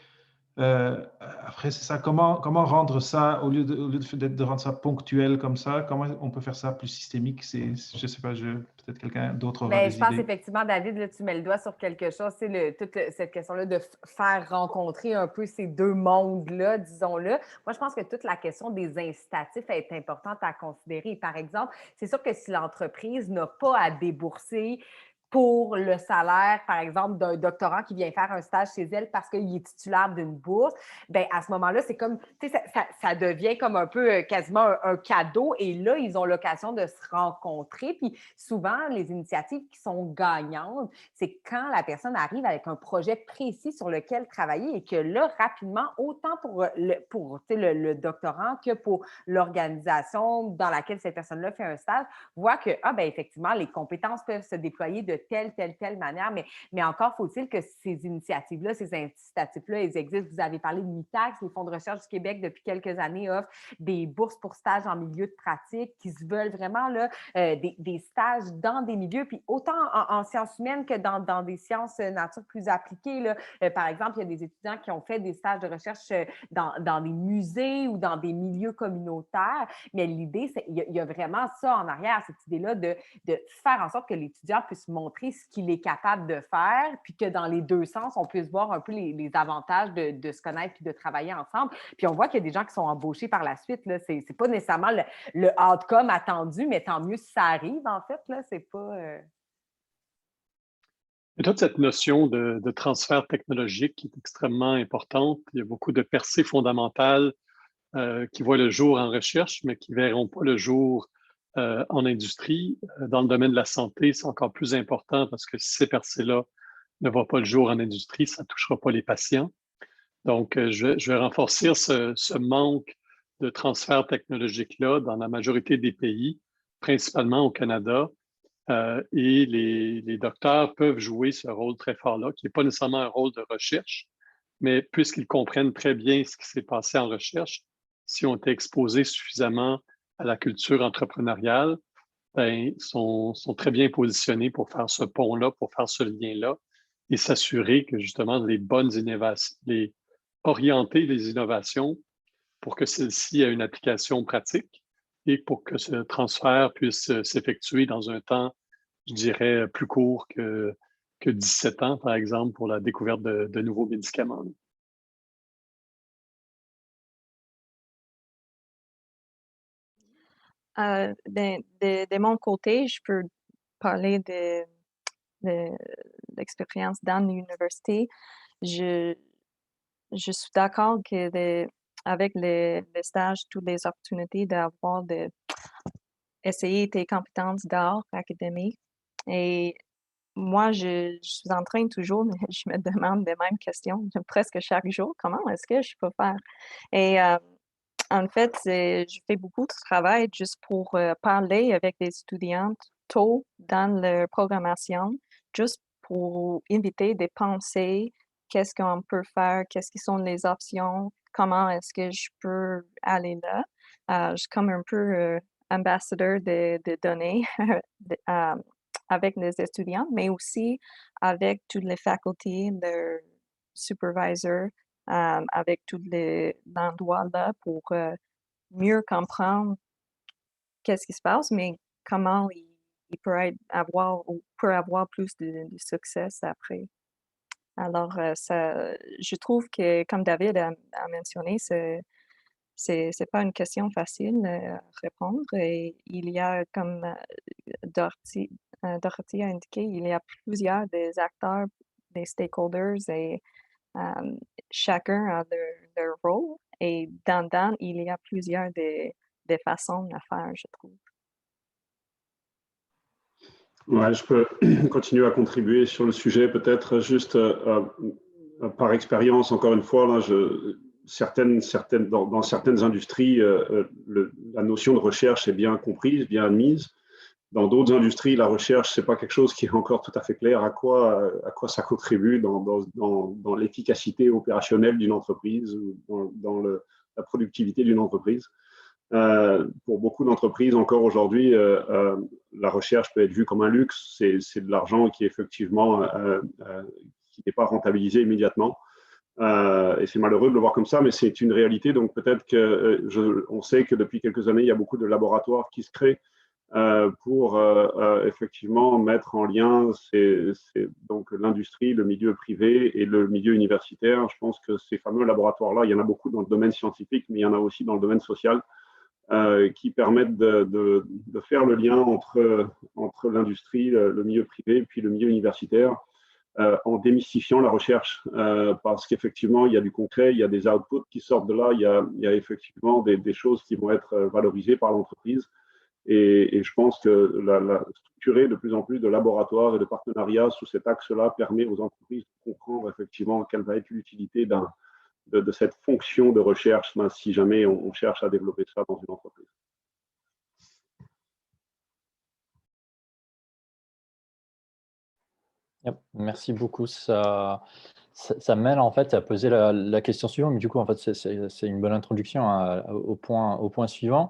c'est ça. Comment rendre ça, au lieu de rendre ça ponctuel comme ça, comment on peut faire ça plus systémique? Je ne sais pas, peut-être quelqu'un d'autre aura Bien, je des pense idées. effectivement, David, là, tu mets le doigt sur quelque chose. C'est toute cette question-là de faire rencontrer un peu ces deux mondes-là, disons-le. Moi, je pense que toute la question des incitatifs est importante à considérer. Par exemple, c'est sûr que si l'entreprise n'a pas à débourser pour le salaire, par exemple, d'un doctorant qui vient faire un stage chez elle parce qu'il est titulaire d'une bourse, bien, à ce moment-là, c'est comme, tu sais, ça devient comme un peu quasiment un cadeau. Et là, ils ont l'occasion de se rencontrer. Puis souvent, les initiatives qui sont gagnantes, c'est quand la personne arrive avec un projet précis sur lequel travailler et que là, rapidement, autant pour le doctorant que pour l'organisation dans laquelle cette personne-là fait un stage, voit que, ben, effectivement, les compétences peuvent se déployer de telle manière, mais encore faut-il que ces initiatives-là, ces incitatifs-là, ils existent. Vous avez parlé de MITAX, les fonds de recherche du Québec, depuis quelques années, offrent des bourses pour stages en milieu de pratique qui se veulent vraiment là, des stages dans des milieux, puis autant en sciences humaines que dans des sciences nature plus appliquées. Là. Par exemple, il y a des étudiants qui ont fait des stages de recherche dans des musées ou dans des milieux communautaires, mais l'idée, il y a vraiment ça en arrière, cette idée-là de faire en sorte que l'étudiant puisse montrer ce qu'il est capable de faire, puis que dans les deux sens, on puisse voir un peu les avantages de se connaître puis de travailler ensemble. Puis on voit qu'il y a des gens qui sont embauchés par la suite. Ce n'est pas nécessairement le outcome attendu, mais tant mieux si ça arrive, en fait. Là, c'est pas... Et toute cette notion de transfert technologique qui est extrêmement importante. Il y a beaucoup de percées fondamentales qui voient le jour en recherche, mais qui ne verront pas le jour en industrie. Dans le domaine de la santé, c'est encore plus important parce que si ces percées-là ne voient pas le jour en industrie, ça ne touchera pas les patients. Donc, je vais renforcer ce manque de transfert technologique-là dans la majorité des pays, principalement au Canada. Et les docteurs peuvent jouer ce rôle très fort-là, qui n'est pas nécessairement un rôle de recherche, mais puisqu'ils comprennent très bien ce qui s'est passé en recherche, si on été exposés suffisamment à la culture entrepreneuriale, ben, sont très bien positionnés pour faire ce pont-là, pour faire ce lien-là et s'assurer que justement les bonnes innovations, orienter les innovations pour que celle-ci ait une application pratique et pour que ce transfert puisse s'effectuer dans un temps, je dirais, plus court que 17 ans, par exemple, pour la découverte de nouveaux médicaments. De mon côté, je peux parler de l'expérience dans l'université. Je suis d'accord que avec le stage, toutes les opportunités d'avoir essayer tes compétences d'art académique. Et moi, je suis en train toujours, je me demande les mêmes questions presque chaque jour. Comment est-ce que je peux faire? Et en fait, je fais beaucoup de travail juste pour parler avec des étudiantes tôt dans leur programmation, juste pour inviter des pensées, qu'est-ce qu'on peut faire, qu'est-ce qui sont les options, comment est-ce que je peux aller là. Je suis comme un peu ambassadeur de données avec les étudiants, mais aussi avec toutes les facultés, leurs supervisors, avec tous les endroits là pour mieux comprendre qu'est-ce qui se passe, mais comment il peut avoir plus de succès après. Alors, je trouve que, comme David a mentionné, c'est pas une question facile à répondre. Et il y a, comme Dorothy a indiqué, il y a plusieurs des acteurs, des stakeholders, et chacun a leur rôle. Et dans il y a plusieurs des façons à faire, je trouve. Ouais, je peux continuer à contribuer sur le sujet, peut-être juste par expérience, encore une fois, là, dans certaines industries, la notion de recherche est bien comprise, bien admise. Dans d'autres industries, la recherche, ce n'est pas quelque chose qui est encore tout à fait clair à quoi ça contribue dans l'efficacité opérationnelle d'une entreprise ou la productivité d'une entreprise. Pour beaucoup d'entreprises, encore aujourd'hui, la recherche peut être vue comme un luxe. C'est de l'argent qui, effectivement, qui n'est pas rentabilisé immédiatement. Et c'est malheureux de le voir comme ça, mais c'est une réalité. Donc, peut-être on sait que depuis quelques années, il y a beaucoup de laboratoires qui se créent pour effectivement mettre en lien donc l'industrie, le milieu privé et le milieu universitaire. Je pense que ces fameux laboratoires-là, il y en a beaucoup dans le domaine scientifique, mais il y en a aussi dans le domaine social. Qui permettent de faire le lien entre l'industrie, le milieu privé, puis le milieu universitaire, en démystifiant la recherche, parce qu'effectivement, il y a du concret, il y a des outputs qui sortent de là, il y a effectivement des choses qui vont être valorisées par l'entreprise. Et je pense que structurer de plus en plus de laboratoires et de partenariats sous cet axe-là permet aux entreprises de comprendre effectivement quelle va être l'utilité de cette fonction de recherche, si jamais on cherche à développer ça dans une entreprise. Yep, merci beaucoup. Ça mène en fait à poser la question suivante, mais du coup, en fait, c'est une bonne introduction au point suivant.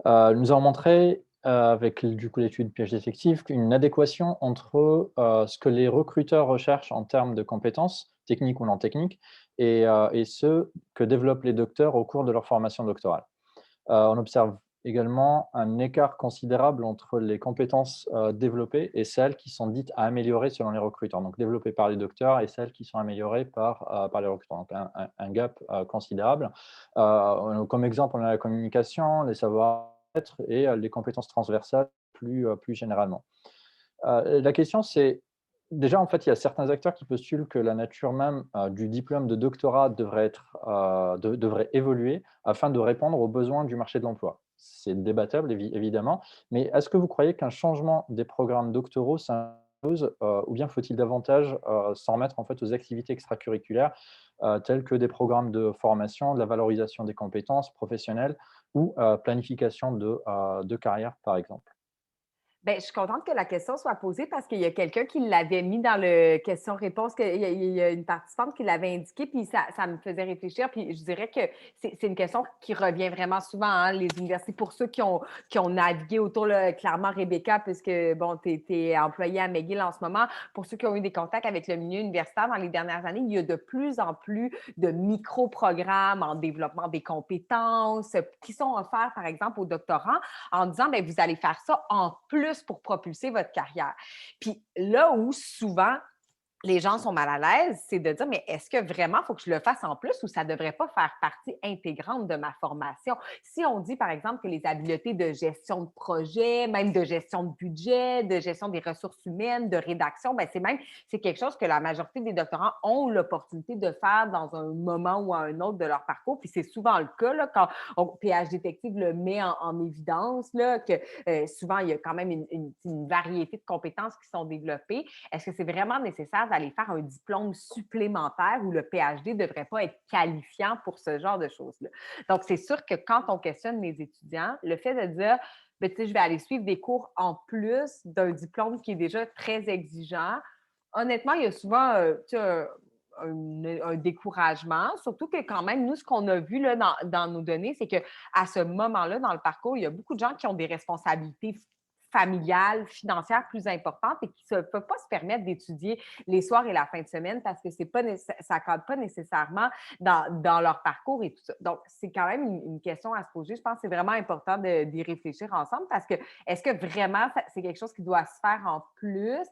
Nous avons montré avec du coup l'étude piège d'effectifs une adéquation entre ce que les recruteurs recherchent en termes de compétences, techniques ou non techniques, et ce que développent les docteurs au cours de leur formation doctorale. On observe également un écart considérable entre les compétences développées et celles qui sont dites à améliorer selon les recruteurs, donc développées par les docteurs et celles qui sont améliorées par les recruteurs, donc un gap considérable. Comme exemple, on a la communication, les savoir-être et les compétences transversales plus généralement. La question, c'est déjà, en fait, il y a certains acteurs qui postulent que la nature même du diplôme de doctorat devrait évoluer afin de répondre aux besoins du marché de l'emploi. C'est débattable, évidemment, mais est-ce que vous croyez qu'un changement des programmes doctoraux s'impose ou bien faut-il davantage s'en remettre en fait, aux activités extracurriculaires telles que des programmes de formation, de la valorisation des compétences professionnelles ou planification de carrière, par exemple? Bien, je suis contente que la question soit posée parce qu'il y a quelqu'un qui l'avait mis dans le question-réponse, il y a une participante qui l'avait indiqué, puis ça me faisait réfléchir. Puis je dirais que c'est une question qui revient vraiment souvent, hein, les universités, pour ceux qui ont navigué autour, là, clairement, Rebecca, puisque, bon, tu es employée à McGill en ce moment. Pour ceux qui ont eu des contacts avec le milieu universitaire dans les dernières années, il y a de plus en plus de micro-programmes en développement des compétences qui sont offerts, par exemple, aux doctorants en disant, bien, vous allez faire ça en plus pour propulser votre carrière. Puis là où souvent les gens sont mal à l'aise, c'est de dire, mais est-ce que vraiment il faut que je le fasse en plus ou ça ne devrait pas faire partie intégrante de ma formation? Si on dit, par exemple, que les habiletés de gestion de projet, même de gestion de budget, de gestion des ressources humaines, de rédaction, bien, c'est quelque chose que la majorité des doctorants ont l'opportunité de faire dans un moment ou à un autre de leur parcours. Puis c'est souvent le cas, là, quand PH Détective le met en évidence, là, que souvent, il y a quand même une variété de compétences qui sont développées. Est-ce que c'est vraiment nécessaire d'aller faire un diplôme supplémentaire où le PhD ne devrait pas être qualifiant pour ce genre de choses-là? Donc, c'est sûr que quand on questionne les étudiants, le fait de dire, ben, je vais aller suivre des cours en plus d'un diplôme qui est déjà très exigeant, honnêtement, il y a souvent un découragement, surtout que quand même, nous, ce qu'on a vu là, dans nos données, c'est qu'à ce moment-là, dans le parcours, il y a beaucoup de gens qui ont des responsabilités familiales, financières plus importantes et qui ne peuvent pas se permettre d'étudier les soirs et la fin de semaine parce que ça ne cadre pas nécessairement dans leur parcours et tout ça. Donc, c'est quand même une question à se poser. Je pense que c'est vraiment important d'y réfléchir ensemble parce que est-ce que vraiment c'est quelque chose qui doit se faire en plus?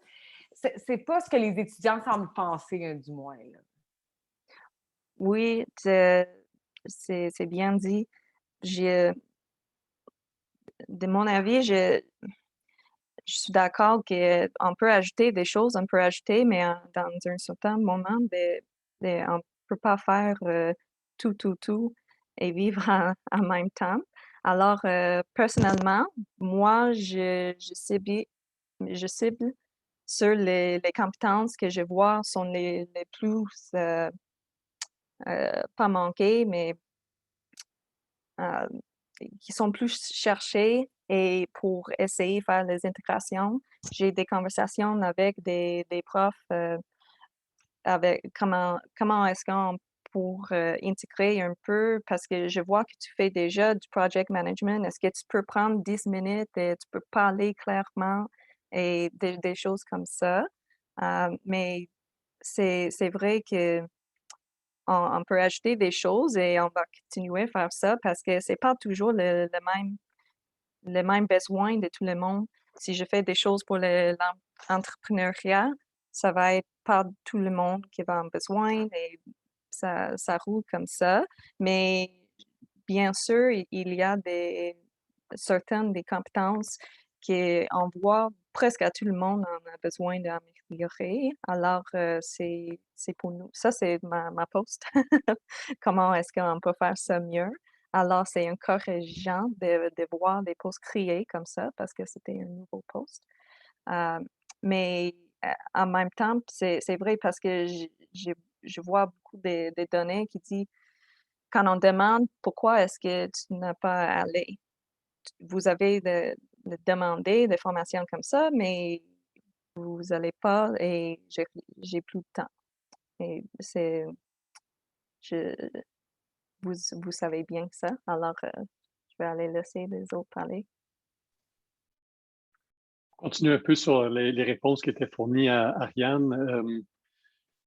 C'est pas ce que les étudiants semblent penser, du moins. Là. Oui, c'est bien dit. De mon avis, je suis d'accord qu'on peut ajouter des choses, on peut ajouter, mais dans un certain moment, on ne peut pas faire tout et vivre en même temps. Alors, personnellement, moi, je je cible sur les compétences que je vois sont les plus, pas manquées, mais qui sont plus cherchées et pour essayer de faire les intégrations. J'ai des conversations avec des profs avec comment est-ce qu'on pour intégrer un peu, parce que je vois que tu fais déjà du project management. Est-ce que tu peux prendre 10 minutes et tu peux parler clairement et des choses comme ça? Mais c'est vrai que on peut ajouter des choses et on va continuer à faire ça parce que c'est pas toujours le même besoin de tout le monde. Si je fais des choses pour l'entrepreneuriat, ça va être pas tout le monde qui va en besoin et ça roule comme ça. Mais bien sûr, il y a certaines des compétences qu'on voit presque à tout le monde en a besoin d'améliorer. Alors, c'est pour nous. Ça, c'est ma post. Comment est-ce qu'on peut faire ça mieux? Alors, c'est encourageant de voir des posts créés comme ça parce que c'était un nouveau post. Mais en même temps, c'est vrai parce que je vois beaucoup de données qui disent quand on demande pourquoi est-ce que tu n'as pas allé, vous avez demandé des formations comme ça, mais vous n'allez pas et j'ai plus de temps. Et je, vous savez bien ça. Alors, je vais aller laisser les autres parler. Continue un peu sur les réponses qui étaient fournies à Ariane.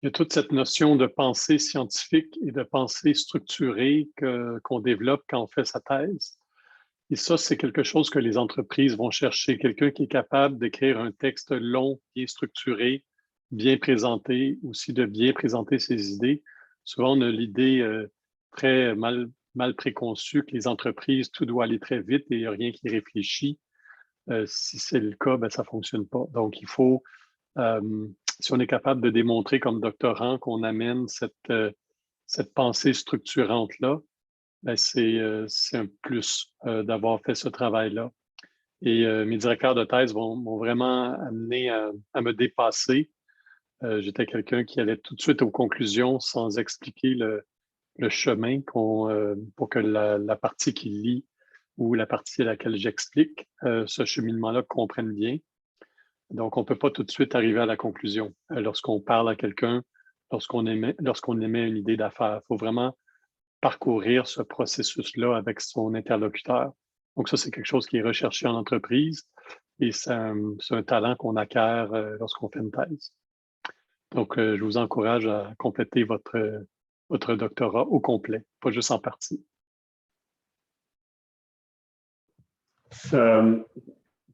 Il y a toute cette notion de pensée scientifique et de pensée structurée qu'on développe quand on fait sa thèse. Et ça, c'est quelque chose que les entreprises vont chercher, quelqu'un qui est capable d'écrire un texte long, bien structuré, bien présenté, aussi de bien présenter ses idées. Souvent, on a l'idée très mal préconçue que les entreprises, tout doit aller très vite et il n'y a rien qui réfléchit. Si c'est le cas, ben, ça ne fonctionne pas. Donc, il faut, si on est capable de démontrer comme doctorant qu'on amène cette pensée structurante-là, ben, c'est un plus d'avoir fait ce travail-là. Et mes directeurs de thèse m'ont vraiment amené à me dépasser. J'étais quelqu'un qui allait tout de suite aux conclusions sans expliquer le chemin pour que la partie qui lit ou la partie à laquelle j'explique ce cheminement-là comprenne bien. Donc, on ne peut pas tout de suite arriver à la conclusion lorsqu'on parle à quelqu'un, lorsqu'on émet une idée d'affaires. Il faut vraiment parcourir ce processus-là avec son interlocuteur. Donc, ça, c'est quelque chose qui est recherché en entreprise et c'est un talent qu'on acquiert lorsqu'on fait une thèse. Donc, je vous encourage à compléter votre doctorat au complet, pas juste en partie.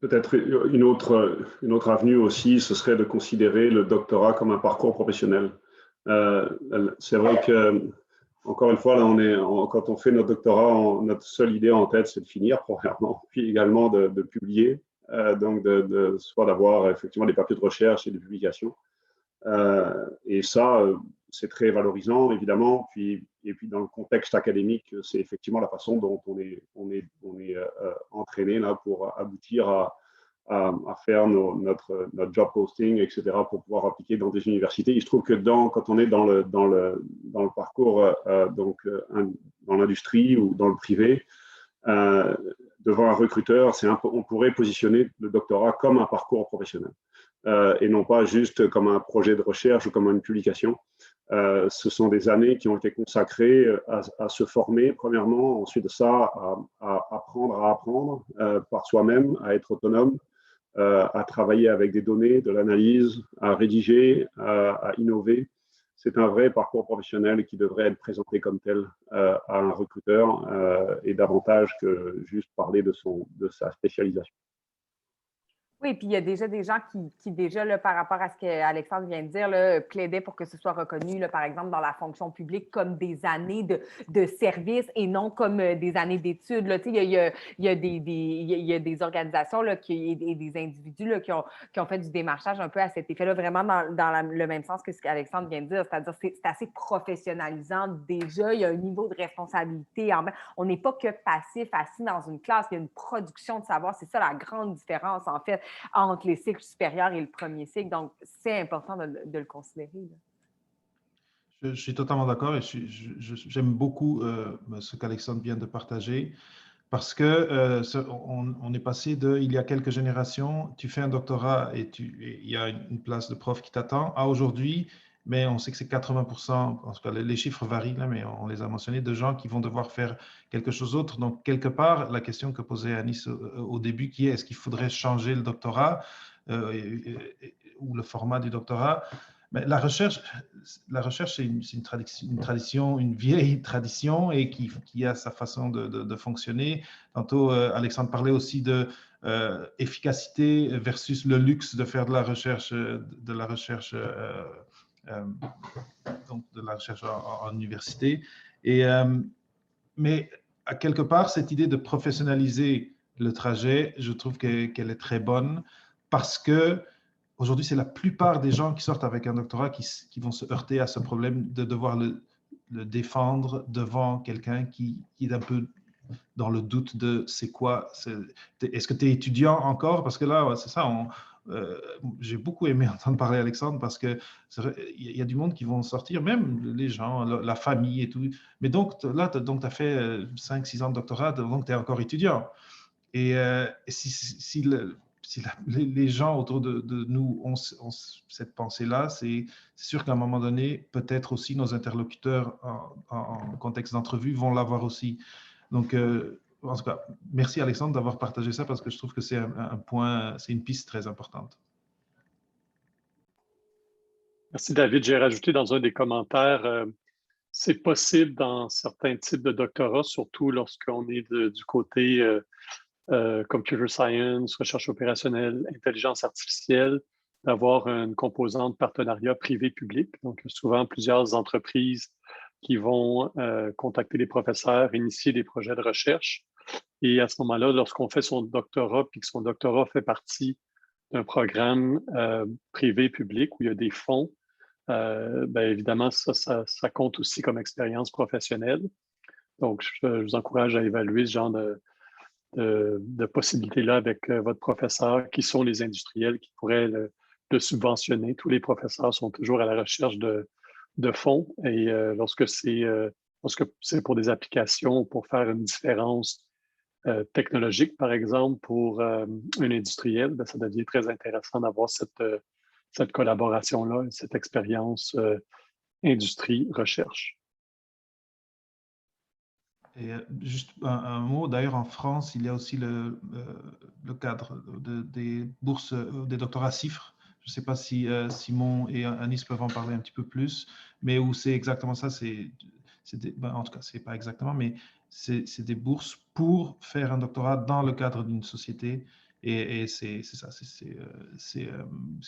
Peut-être une autre avenue aussi, ce serait de considérer le doctorat comme un parcours professionnel. C'est vrai que, encore une fois, là, quand on fait notre doctorat, notre seule idée en tête, c'est de finir, premièrement, puis également de publier, donc soit d'avoir effectivement des papiers de recherche et des publications. Et ça, c'est très valorisant, évidemment. Et puis, dans le contexte académique, c'est effectivement la façon dont on est entraîné là, pour aboutir à faire notre job posting, etc., pour pouvoir appliquer dans des universités. Il se trouve que quand on est dans le parcours, dans l'industrie ou dans le privé, devant un recruteur, on pourrait positionner le doctorat comme un parcours professionnel. Et non pas juste comme un projet de recherche ou comme une publication. Ce sont des années qui ont été consacrées à se former, premièrement, ensuite de ça, à apprendre par soi-même, à être autonome, à travailler avec des données, de l'analyse, à rédiger, à innover. C'est un vrai parcours professionnel qui devrait être présenté comme tel à un recruteur et davantage que juste parler de sa spécialisation. Oui, puis il y a déjà des gens qui déjà, là, par rapport à ce qu'Alexandre vient de dire, là, plaidaient pour que ce soit reconnu, là, par exemple, dans la fonction publique, comme des années de service et non comme des années d'études. Il y a des organisations là, et des individus là, qui ont fait du démarchage un peu à cet effet-là, vraiment dans le même sens que ce qu'Alexandre vient de dire, c'est-à-dire que c'est assez professionnalisant déjà, il y a un niveau de responsabilité. On n'est pas que passif, assis dans une classe, il y a une production de savoir, c'est ça la grande différence en fait. entre les cycles supérieurs et le premier cycle. Donc, c'est important de le considérer. Là. Je suis totalement d'accord et j'aime beaucoup ce qu'Alexandre vient de partager parce que on est passé de, il y a quelques générations, tu fais un doctorat et il y a une place de prof qui t'attend, à aujourd'hui, mais on sait que c'est 80%, en tout cas les chiffres varient là, mais on les a mentionnés, de gens qui vont devoir faire quelque chose d'autre. Donc, quelque part, la question que posait Anis au début, qui est est-ce qu'il faudrait changer le doctorat ou le format du doctorat? Mais la recherche, c'est une tradition, une vieille tradition et qui a sa façon de fonctionner. Tantôt, Alexandre parlait aussi de efficacité versus le luxe de faire de la recherche, donc de la recherche en université. Mais à quelque part, cette idée de professionnaliser le trajet, je trouve qu'elle est très bonne parce que aujourd'hui, c'est la plupart des gens qui sortent avec un doctorat qui vont se heurter à ce problème de devoir le défendre devant quelqu'un qui est un peu dans le doute de c'est quoi, est-ce que tu es étudiant encore? Parce que là, c'est ça, j'ai beaucoup aimé entendre parler Alexandre parce qu'il y a du monde qui vont sortir, même les gens, la famille et tout. Mais donc, là, tu as fait 5-6 ans de doctorat, donc tu es encore étudiant. Et si les gens autour de nous ont cette pensée-là, c'est sûr qu'à un moment donné, peut-être aussi nos interlocuteurs en contexte d'entrevue vont l'avoir aussi. Donc, en tout cas, merci Alexandre d'avoir partagé ça parce que je trouve que c'est un point, c'est une piste très importante. Merci David. J'ai rajouté dans un des commentaires, c'est possible dans certains types de doctorats, surtout lorsqu'on est du côté computer science, recherche opérationnelle, intelligence artificielle, d'avoir une composante partenariat privé-public. Donc, souvent, plusieurs entreprises qui vont contacter les professeurs, initier des projets de recherche. Et à ce moment-là, lorsqu'on fait son doctorat, puis que son doctorat fait partie d'un programme privé-public où il y a des fonds, bien évidemment, ça compte aussi comme expérience professionnelle. Donc, je vous encourage à évaluer ce genre de possibilités-là avec votre professeur, qui sont les industriels qui pourraient le subventionner. Tous les professeurs sont toujours à la recherche de fonds et lorsque c'est pour des applications, pour faire une différence technologique, par exemple, pour un industriel, bien, ça devient très intéressant d'avoir cette collaboration-là, cette expérience industrie-recherche. Et juste un mot, d'ailleurs en France, il y a aussi le cadre des bourses, des doctorats CIFRE. Je ne sais pas si Simon et Anis peuvent en parler un petit peu plus, mais où c'est exactement ça, en tout cas, c'est pas exactement, mais c'est des bourses pour faire un doctorat dans le cadre d'une société. Et c'est ça, c'est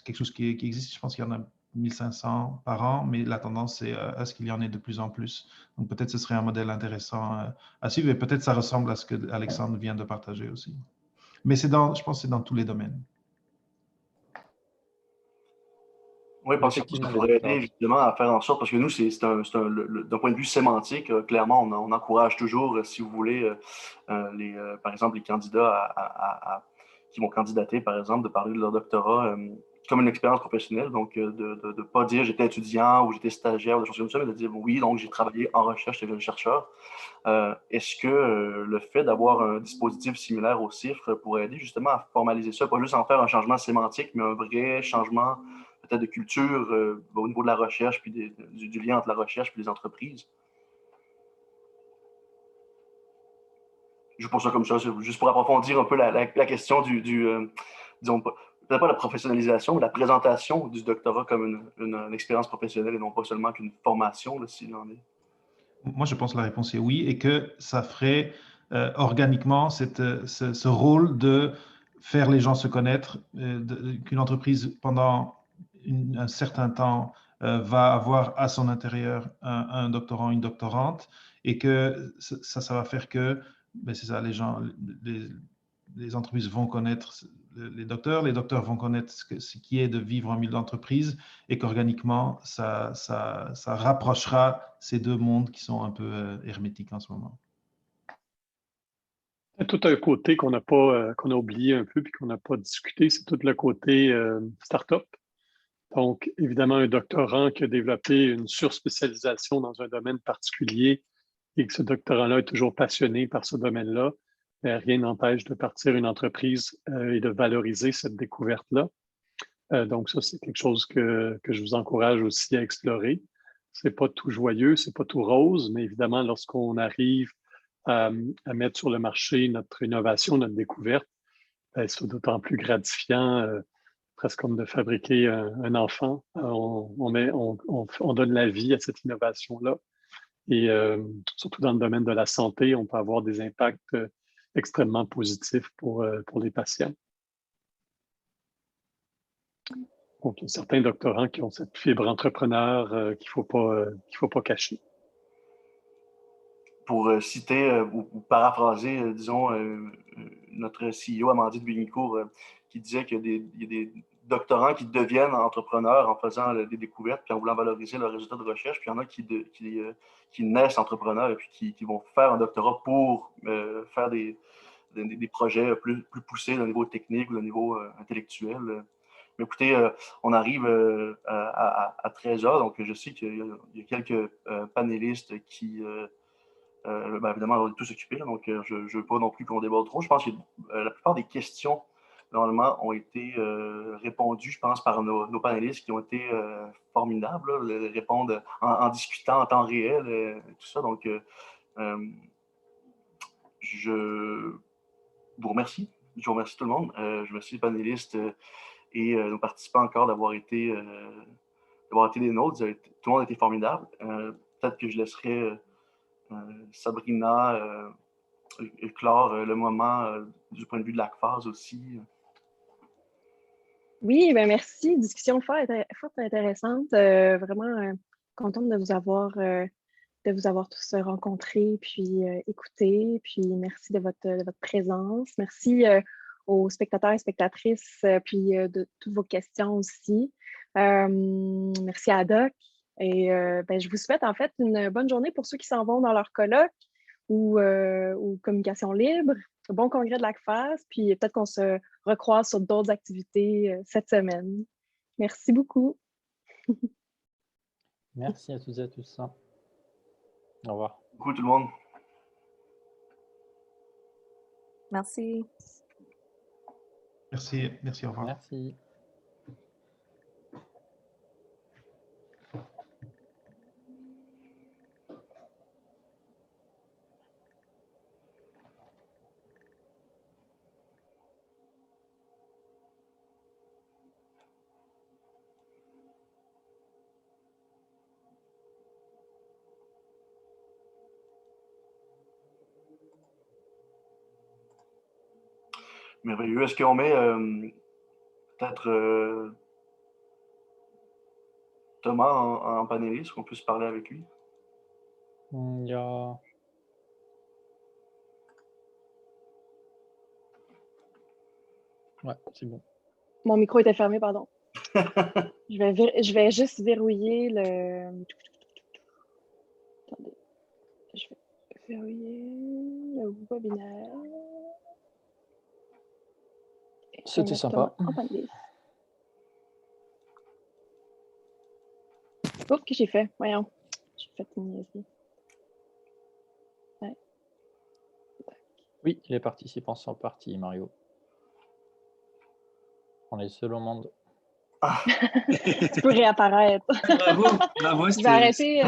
quelque chose qui existe. Je pense qu'il y en a 1500 par an, mais la tendance, c'est à ce qu'il y en ait de plus en plus. Donc, peut-être ce serait un modèle intéressant à suivre et peut-être ça ressemble à ce que Alexandre vient de partager aussi. Mais je pense que c'est dans tous les domaines. Oui, parce que ça pourrait aider justement à faire en sorte, parce que nous, d'un point de vue sémantique, clairement, on encourage toujours, si vous voulez, par exemple, les candidats qui vont candidater, par exemple, de parler de leur doctorat comme une expérience professionnelle, donc de ne pas dire j'étais étudiant ou j'étais stagiaire ou des choses comme ça, mais de dire oui, donc j'ai travaillé en recherche, j'étais chercheur. Est-ce que le fait d'avoir un dispositif similaire au CIFRE pourrait aider justement à formaliser ça, pas juste en faire un changement sémantique, mais un vrai changement peut-être de culture au niveau de la recherche, puis du lien entre la recherche et les entreprises? Je pose ça comme ça, juste pour approfondir un peu la question disons, peut-être pas la professionnalisation, mais la présentation du doctorat comme une expérience professionnelle et non pas seulement qu'une formation, s'il en est. Moi, je pense que la réponse est oui, et que ça ferait organiquement ce rôle de faire les gens se connaître, qu'une entreprise, pendant un certain temps, va avoir à son intérieur un doctorant, une doctorante, et que ça va faire que, ben c'est ça, les entreprises vont connaître les docteurs vont connaître ce qui est de vivre en milieu d'entreprise, et qu'organiquement, ça rapprochera ces deux mondes qui sont un peu hermétiques en ce moment. Tout un côté qu'on a oublié un peu puis qu'on n'a pas discuté, c'est tout le côté start-up. Donc, évidemment, un doctorant qui a développé une surspécialisation dans un domaine particulier et que ce doctorant-là est toujours passionné par ce domaine-là, rien n'empêche de partir une entreprise et de valoriser cette découverte-là. Donc, ça, c'est quelque chose que je vous encourage aussi à explorer. C'est pas tout joyeux, c'est pas tout rose, mais évidemment, lorsqu'on arrive à mettre sur le marché notre innovation, notre découverte, c'est d'autant plus gratifiant, presque comme de fabriquer un enfant. On donne la vie à cette innovation-là. Et surtout dans le domaine de la santé, on peut avoir des impacts extrêmement positifs pour les patients. Donc, il y a certains doctorants qui ont cette fibre entrepreneur qu'il ne faut pas cacher. Pour citer ou paraphraser, disons, notre CEO, Amandine Bignicourt, qui disait qu'il y a des doctorants qui deviennent entrepreneurs en faisant des découvertes puis en voulant valoriser leurs résultats de recherche, puis il y en a qui naissent entrepreneurs et puis qui vont faire un doctorat pour faire des projets plus poussés au niveau technique ou au niveau intellectuel. Mais écoutez, on arrive à 13h, donc je sais qu'il y a quelques panélistes qui... évidemment, on est tous occupés, donc je ne veux pas non plus qu'on déborde trop. Je pense que la plupart des questions, normalement, ont été répondues, je pense, par nos panélistes qui ont été formidables, là, répondre en discutant en temps réel, tout ça. Donc, je vous remercie. Je vous remercie tout le monde. Je remercie les panélistes et nos participants encore d'avoir été des nôtres. Tout le monde a été formidable. Peut-être que je laisserai... Sabrina clore le moment du point de vue de l'ACFAS aussi. Oui, ben merci. Discussion fort intéressante. Vraiment contente de vous avoir tous rencontrés puis écoutés. Puis merci de votre présence. Merci aux spectateurs et spectatrices puis de toutes vos questions aussi. Merci à Doc. Et je vous souhaite en fait une bonne journée pour ceux qui s'en vont dans leur colloque ou communication libre. Bon congrès de l'ACFAS, puis peut-être qu'on se recroise sur d'autres activités cette semaine. Merci beaucoup. Merci à toutes et à tous. Au revoir. Beaucoup tout le monde. Merci. Merci, au revoir. Merci. Merveilleux. Est-ce qu'on met peut-être Thomas en panéliste, qu'on puisse parler avec lui? Il y a... Ouais, c'est bon. Mon micro était fermé, pardon. Je vais juste verrouiller le... Attendez. Je vais verrouiller le webinaire. C'était sympa. Qu'est-ce que j'ai fait? Voyons. J'ai fait une niaiserie. Ouais. Oui, les participants sont partis, Mario. On est seul au monde. Tu peux réapparaître. Bravo, Je vais arrêter